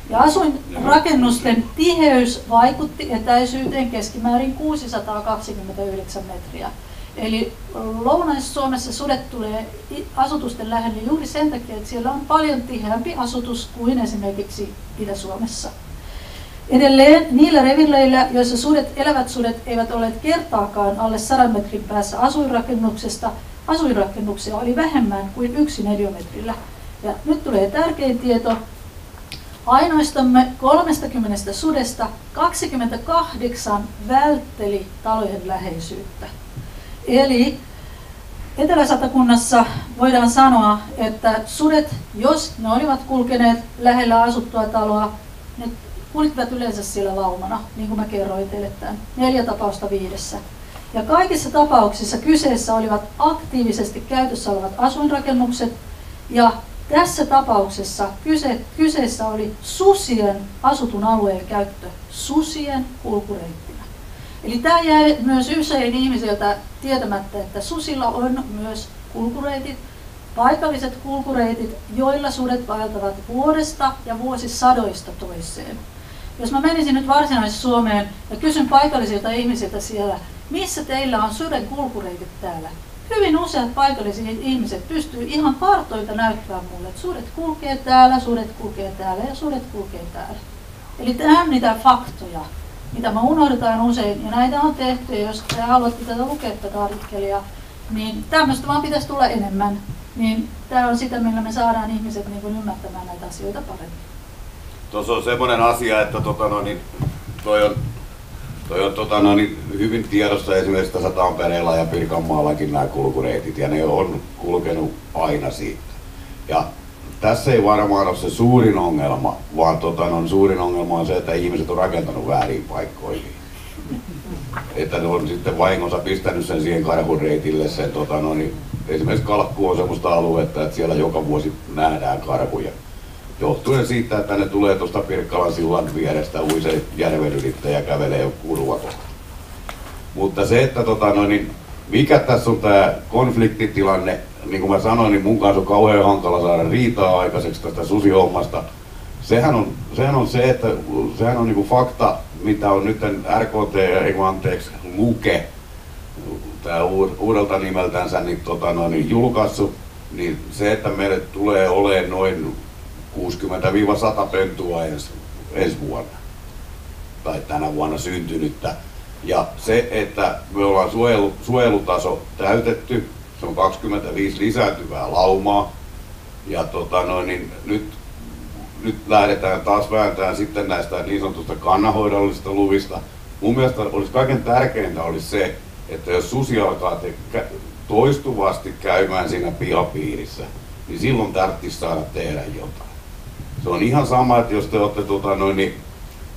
Ja asuinrakennusten tiheys vaikutti etäisyyteen keskimäärin 629 metriä. Eli Lounais-Suomessa sudet tulee asutusten lähelle juuri sen takia, että siellä on paljon tiheämpi asutus kuin esimerkiksi Itä-Suomessa. Edelleen niillä reviireillä, joissa elävät sudet eivät olleet kertaakaan alle 100 metrin päässä asuinrakennuksesta, asuinrakennuksia oli vähemmän kuin 1 neliömetrillä. Ja nyt tulee tärkein tieto. Ainoistamme 30 sudesta 28 vältteli talojen läheisyyttä. Eli Etelä-Satakunnassa voidaan sanoa, että sudet, jos ne olivat kulkeneet lähellä asuttua taloa, ne kulkivat yleensä siellä laumana, niin kuin mä kerroin teille tämän 4 tapausta 5. Ja kaikissa tapauksissa kyseessä olivat aktiivisesti käytössä olevat asuinrakennukset ja tässä tapauksessa kyseessä oli susien asutun alueen käyttö susien kulkureittinä. Eli tämä jäi myös usein ihmisiltä tietämättä, että susilla on myös kulkureitit, paikalliset kulkureitit, joilla sudet vaeltavat vuodesta ja vuosisadoista toiseen. Jos mä menisin nyt Varsinais-Suomeen ja kysyn paikallisilta ihmisiltä siellä, missä teillä on suden kulkureitit täällä? Hyvin useat paikalliset ihmiset pystyy ihan kartoilta näyttämään mulle, että sudet kulkee täällä, sudet kulkee täällä ja sudet kulkee täällä. Eli tämä on niitä faktoja, mitä me unohdetaan usein, ja näitä on tehty, ja jos te haluatte tätä lukea tätä artikkelia, niin tämmöistä vaan pitäisi tulla enemmän. Niin tämä on sitä, millä me saadaan ihmiset niin kuin ymmärtämään näitä asioita paremmin. Tuossa on semmoinen asia, että toi on hyvin tiedossa esimerkiksi tässä Tampereella ja Pirkanmaallakin nämä kulkureitit, ja ne on kulkenut aina siitä. Ja tässä ei varmaan ole se suurin ongelma, vaan suurin ongelma on se, että ihmiset on rakentanut väärin paikkoihin. Että ne on sitten vahingossa pistänyt sen siihen karhureitille. Esimerkiksi Kalkku on semmoista aluetta, että siellä joka vuosi nähdään karhuja. Johtuen siitä, että ne tulee tuosta Pirkkalan sillan vierestä, uisee järven ylittä ja kävelee joku ruokosta. Mutta se, että mikä tässä on tämä konfliktitilanne, niin kuin mä sanoin, niin mun kanssa on kauhean hankala saada riitaa aikaiseksi tästä susihommasta. Sehän on se, että sehän on niinku fakta, mitä on nyt RKT, Luke, tää uudelta nimeltänsä, niin julkaissut, niin se, että meille tulee olemaan noin 60-100 pentua ensi vuonna tai tänä vuonna syntynyttä. Ja se, että me ollaan suojelutaso täytetty, se on 25 lisääntyvää laumaa. Ja niin nyt lähdetään taas vääntämään sitten näistä niin sanotusta kannanhoidollisista luvista. Mun mielestä olisi kaiken tärkeintä olisi se, että jos susi alkaa toistuvasti käymään siinä pihapiirissä, niin silloin tarvitsisi saada tehdä jotain. Se on ihan sama, että jos te olette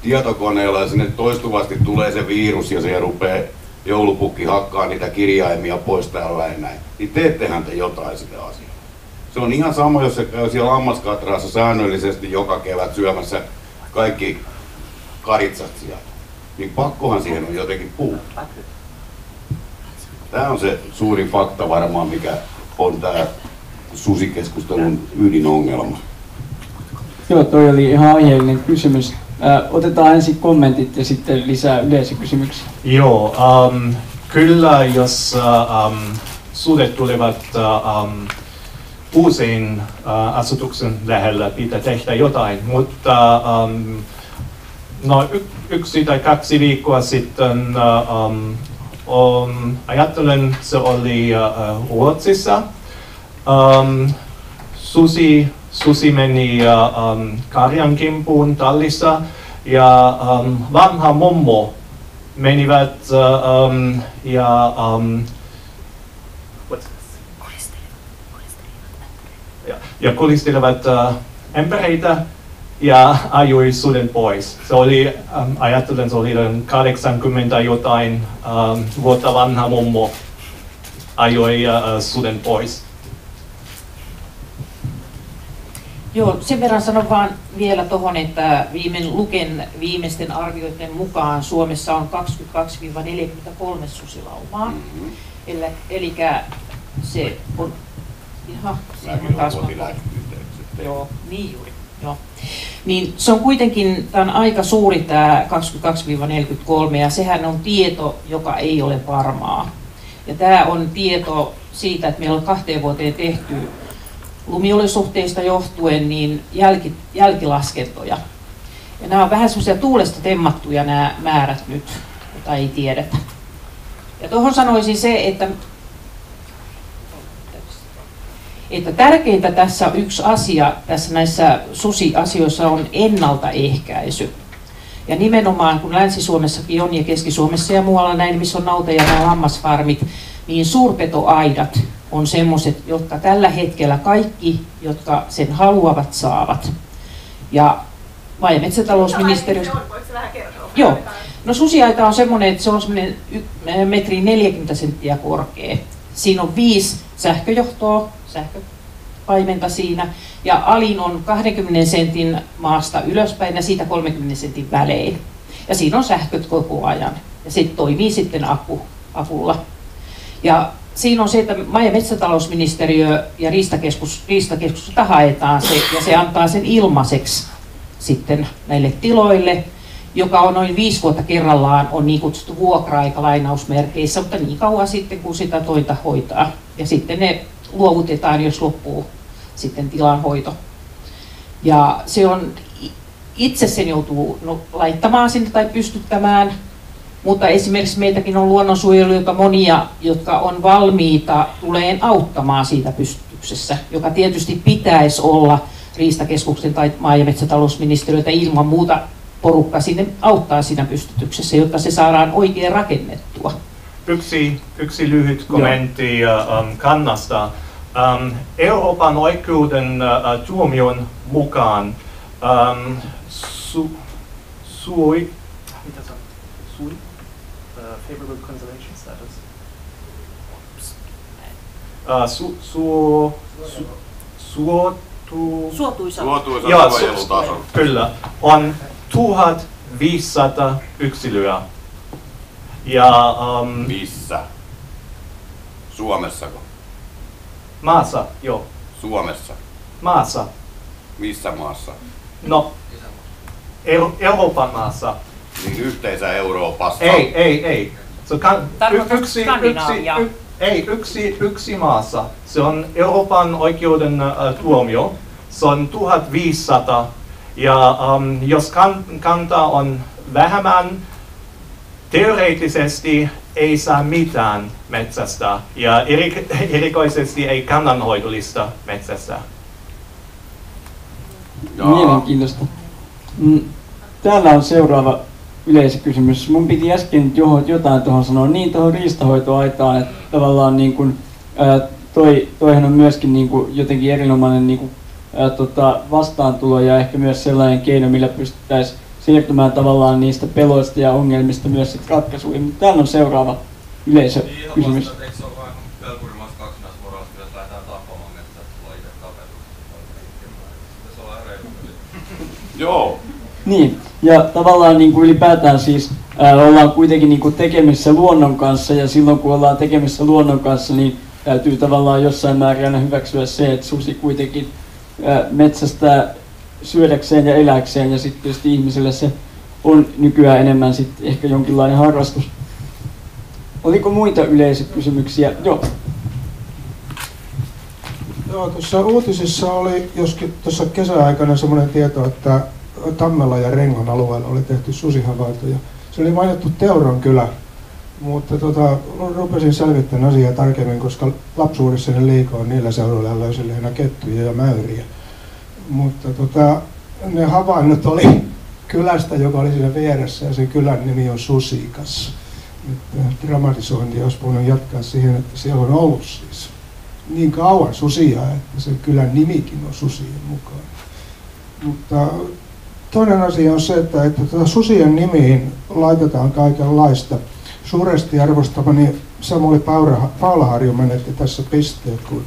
tietokoneella ja sinne toistuvasti tulee se virus ja se rupeaa joulupukki hakkaa niitä kirjaimia pois täällä ja näin, niin teettehän te jotain sille asialle. Se on ihan sama, jos se käy siellä lammaskatraassa säännöllisesti joka kevät syömässä kaikki karitsat sieltä. niin pakkohan siihen on jotenkin puuttua. Tämä on se suurin fakta varmaan, mikä on tämä susikeskustelun ydinongelma. Joo, toi oli ihan aiheellinen kysymys. Otetaan ensin kommentit ja sitten lisää yleisökysymyksiä. Joo, kyllä jos sudet tulevat usein asutuksen lähellä, pitää tehdä jotain, mutta yksi tai 2 viikkoa sitten ajattelen, se oli Ruotsissa. Susi meni karjan kimpuun tallissa ja vanha mummo menivät ja kulistelevat ämpäreitä ja ajoi suden pois. Se oli, ajattelen, se oli 80 jotain vuotta vanha mummo ajoi suden pois. Joo, sen verran sanon vaan vielä tuohon, että Luken viimeisten arvioiden mukaan Suomessa on 22-43 susilaumaa. Eli se on ihan taas joo, niin juuri. Joo. Niin se on kuitenkin, tämä on aika suuri tämä 22-43 ja sehän on tieto, joka ei ole varmaa. Ja tämä on tieto siitä, että meillä on 2 vuoteen tehty lumiolosuhteista johtuen niin jälkilaskentoja. Ja nämä on vähän semmoisia tuulesta temmattuja nämä määrät nyt, jota ei tiedetä. Ja tuohon sanoisin se, että tärkeintä tässä yksi asia tässä näissä susiasioissa on ennaltaehkäisy. Ja nimenomaan kun Länsi-Suomessakin on ja Keski-Suomessa ja muualla näin, missä on nauta- ja nämä lammasfarmit, niin suurpetoaidat on semmoiset, jotka tällä hetkellä kaikki, jotka sen haluavat, saavat. Ja maa- ja metsätalousministeriö... Voiko se vähän kertoa? Joo. No susiaita on semmoinen, että se on semmoinen 1,40 senttiä korkea. Siinä on 5 sähköjohtoa, sähköpaimenta siinä. Ja alin on 20 sentin maasta ylöspäin ja siitä 30 sentin välein. Ja siinä on sähköt koko ajan. Ja se toimii sitten akulla. Ja siinä on se, että maa- ja metsätalousministeriö ja riistakeskusta haetaan se, ja se antaa sen ilmaiseksi sitten näille tiloille, joka on noin 5 vuotta kerrallaan, on niin kutsuttu vuokra-aika lainausmerkeissä, mutta niin kauan sitten, kun sitä tointa hoitaa. Ja sitten ne luovutetaan, jos loppuu sitten tilanhoito. Ja se on, itse sen joutuu laittamaan sinne tai pystyttämään, mutta esimerkiksi meitäkin on luonnonsuojelijoita monia, jotka on valmiita tuleen auttamaan siitä pystytyksessä, joka tietysti pitäisi olla Riistakeskuksen tai maa- ja metsätalousministeriötä ilman muuta porukka sinne auttaa siinä pystytyksessä, jotta se saadaan oikein rakennettua. Yksi lyhyt kommentti kannasta. Euroopan oikeuden tuomion mukaan favorable conservation status. Suotuisa suojelutaso. Kyllä, on 1500 yksilöä. Ja, missä? Suomessako? Maassa, joo. Suomessa? Maassa. Missä maassa? No, Euroopan maassa. Niin yhteisä Euroopassa? Ei. Se on yksi maassa. Se on Euroopan oikeuden tuomio. Se on 1500. Ja jos kanta on vähemmän, teoreettisesti ei saa mitään metsästä. Ja erikoisesti ei kannanhoidollista metsästä. Mielenkiintoista. Täällä on seuraava yleisökysymys. Mun piti äsken jotain tuohon sanoa, niin tuohon riistanhoitoaitaan, että tavallaan niin kuin, toihan on myöskin niin kuin jotenkin erinomainen niin kuin, vastaantulo ja ehkä myös sellainen keino, millä pystyttäisiin siirtymään tavallaan niistä peloista ja ongelmista myös sit ratkaisuihin. Mutta täällä on seuraava yleisökysymys. Eikö se ole vähän pelkurimaista kaksinaismoraalista, jos lähdetään tappamaan metsää, että tullaan itse tapetuksi? Se on reilu. Joo. Niin, ja tavallaan niin kuin ylipäätään siis ollaan kuitenkin niin kuin tekemissä luonnon kanssa, ja silloin kun ollaan tekemissä luonnon kanssa, niin täytyy tavallaan jossain määrin aina hyväksyä se, että susi kuitenkin metsästää syödäkseen ja eläkseen, ja sitten tietysti ihmiselle se on nykyään enemmän sitten ehkä jonkinlainen harrastus. Oliko muita yleisökysymyksiä? Joo. Joo, tuossa uutisissa oli joskin tuossa kesäaikana semmoinen tieto, että Tammela ja Rengon alueella oli tehty susihavaintoja. Se oli mainittu Teuron kylä, mutta rupesin selvittämään asiaa tarkemmin, koska lapsuudessani liikoin niillä seuduilla ja löysin lähinnä kettuja ja mäyriä. Mutta ne havainnot oli kylästä, joka oli siinä vieressä, ja sen kylän nimi on Susikas. Nyt dramatisointi olisi voinut jatkaa siihen, että siellä on ollut siis niin kauan susia, että se kylän nimikin on susien mukaan. Mutta toinen asia on se, että susien nimiin laitetaan kaikenlaista. Suuresti arvostamani Samuli Paulaharju menetti tässä pisteet, kun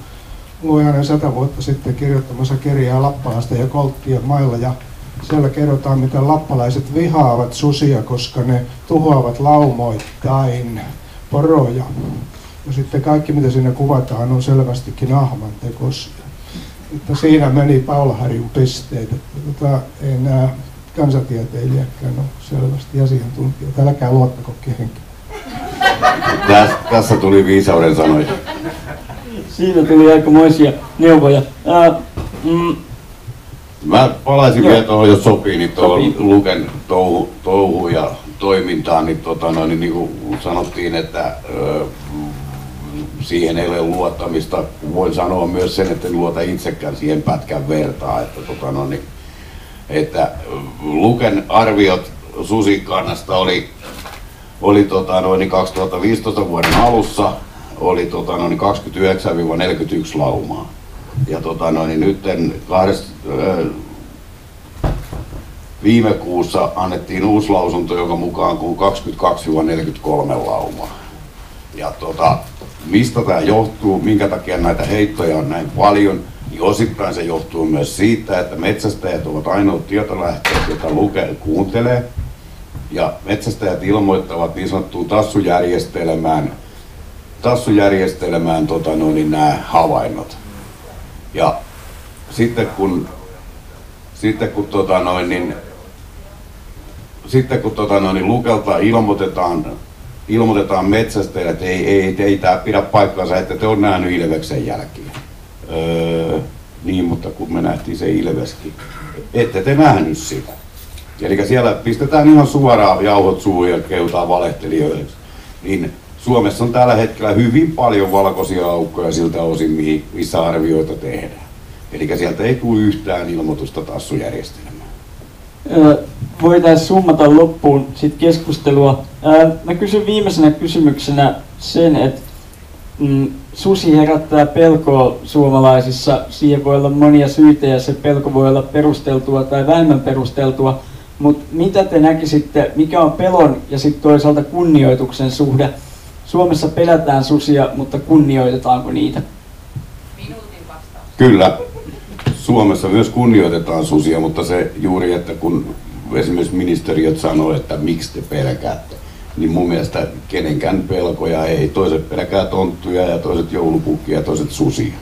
luin hänen 100 vuotta sitten kirjoittamassa kirjaa Lappalasta ja Kolttien mailla. Ja siellä kerrotaan, miten lappalaiset vihaavat susia, koska ne tuhoavat laumoittain poroja. Ja sitten kaikki, mitä siinä kuvataan, on selvästikin ahman tekosia. Että siinä meni Paulaharjun pisteet. Ei nämä kansatieteilijäkään ole selvästi asiantuntijoita. Älkää luottako kehenkään. Tässä tuli viisauden sanoja. Siinä tuli aikamoisia neuvoja. Mä palaisin vielä tuohon, jos sopii, niin tuohon Luken touhu ja toimintaan, niin kuin sanottiin, että siihen ei ole luottamista. Voin sanoa myös sen, että en luota itsekään siihen pätkän vertaa, että Luken arviot susikannasta oli 2015 vuoden alussa oli 29-41 laumaa. Ja nytten viime kuussa annettiin uusi lausunto, joka mukaan kuuluu 22-43 laumaa. Ja mistä tämä johtuu, minkä takia näitä heittoja on näin paljon, niin osittain se johtuu myös siitä, että metsästäjät ovat ainoat tietolähteet, joita Luke kuuntelee. Ja metsästäjät ilmoittavat niin sanottuun tassujärjestelmään nämä havainnot. Ja sitten kun Lukelta ilmoitetaan metsästäjille, että ei tämä pidä paikkaansa, että te on nähnyt ilveksen jälkiä. Niin, mutta kun me nähtiin se ilveskin, ette te nähnyt sitä. Eli siellä pistetään ihan suoraan jauhot suuhun ja kehutaan valehtelijoiksi. Niin Suomessa on tällä hetkellä hyvin paljon valkoisia aukkoja siltä osin, missä arvioita tehdään. Eli sieltä ei tule yhtään ilmoitusta tassujärjestelmään. Voitaisiin summata loppuun sit keskustelua. Mä kysyn viimeisenä kysymyksenä sen, että susi herättää pelkoa suomalaisissa. Siihen voi olla monia syitä ja se pelko voi olla perusteltua tai vähemmän perusteltua. Mutta mitä te näkisitte, mikä on pelon ja sitten toisaalta kunnioituksen suhde? Suomessa pelätään susia, mutta kunnioitetaanko niitä? Minuutin vastaus. Kyllä. Suomessa myös kunnioitetaan susia, mutta se juuri, että kun esimerkiksi ministeriöt sanoo, että miksi te pelkäätte, niin mun mielestä kenenkään pelkoja ei. Toiset pelkää tonttuja ja toiset joulupukkia ja toiset susia.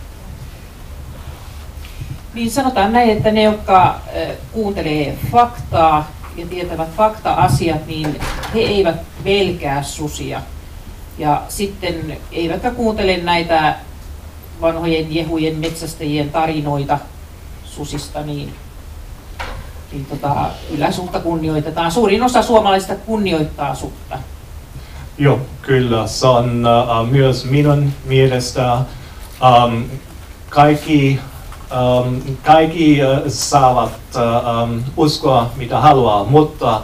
Niin sanotaan näin, että ne, jotka kuuntelee faktaa ja tietävät fakta-asiat, niin he eivät pelkää susia. Ja sitten eivätkä kuuntele näitä vanhojen jehujen metsästäjien tarinoita susista, niin kyllä sutta kunnioitetaan. Suurin osa suomalaisista kunnioittaa sutta. Joo, kyllä. Se on myös minun mielestä kaikki saavat uskoa mitä haluaa, mutta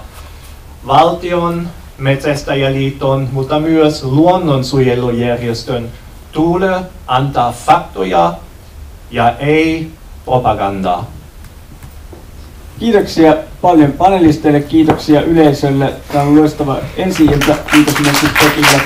valtion, Metsästäjäliiton, mutta myös luonnonsuojelujärjestön tulee antaa faktoja ja ei propagandaa. Kiitoksia paljon panelisteille, kiitoksia yleisölle. Tämä on loistava ensi-ilta. Kiitos myös tekille.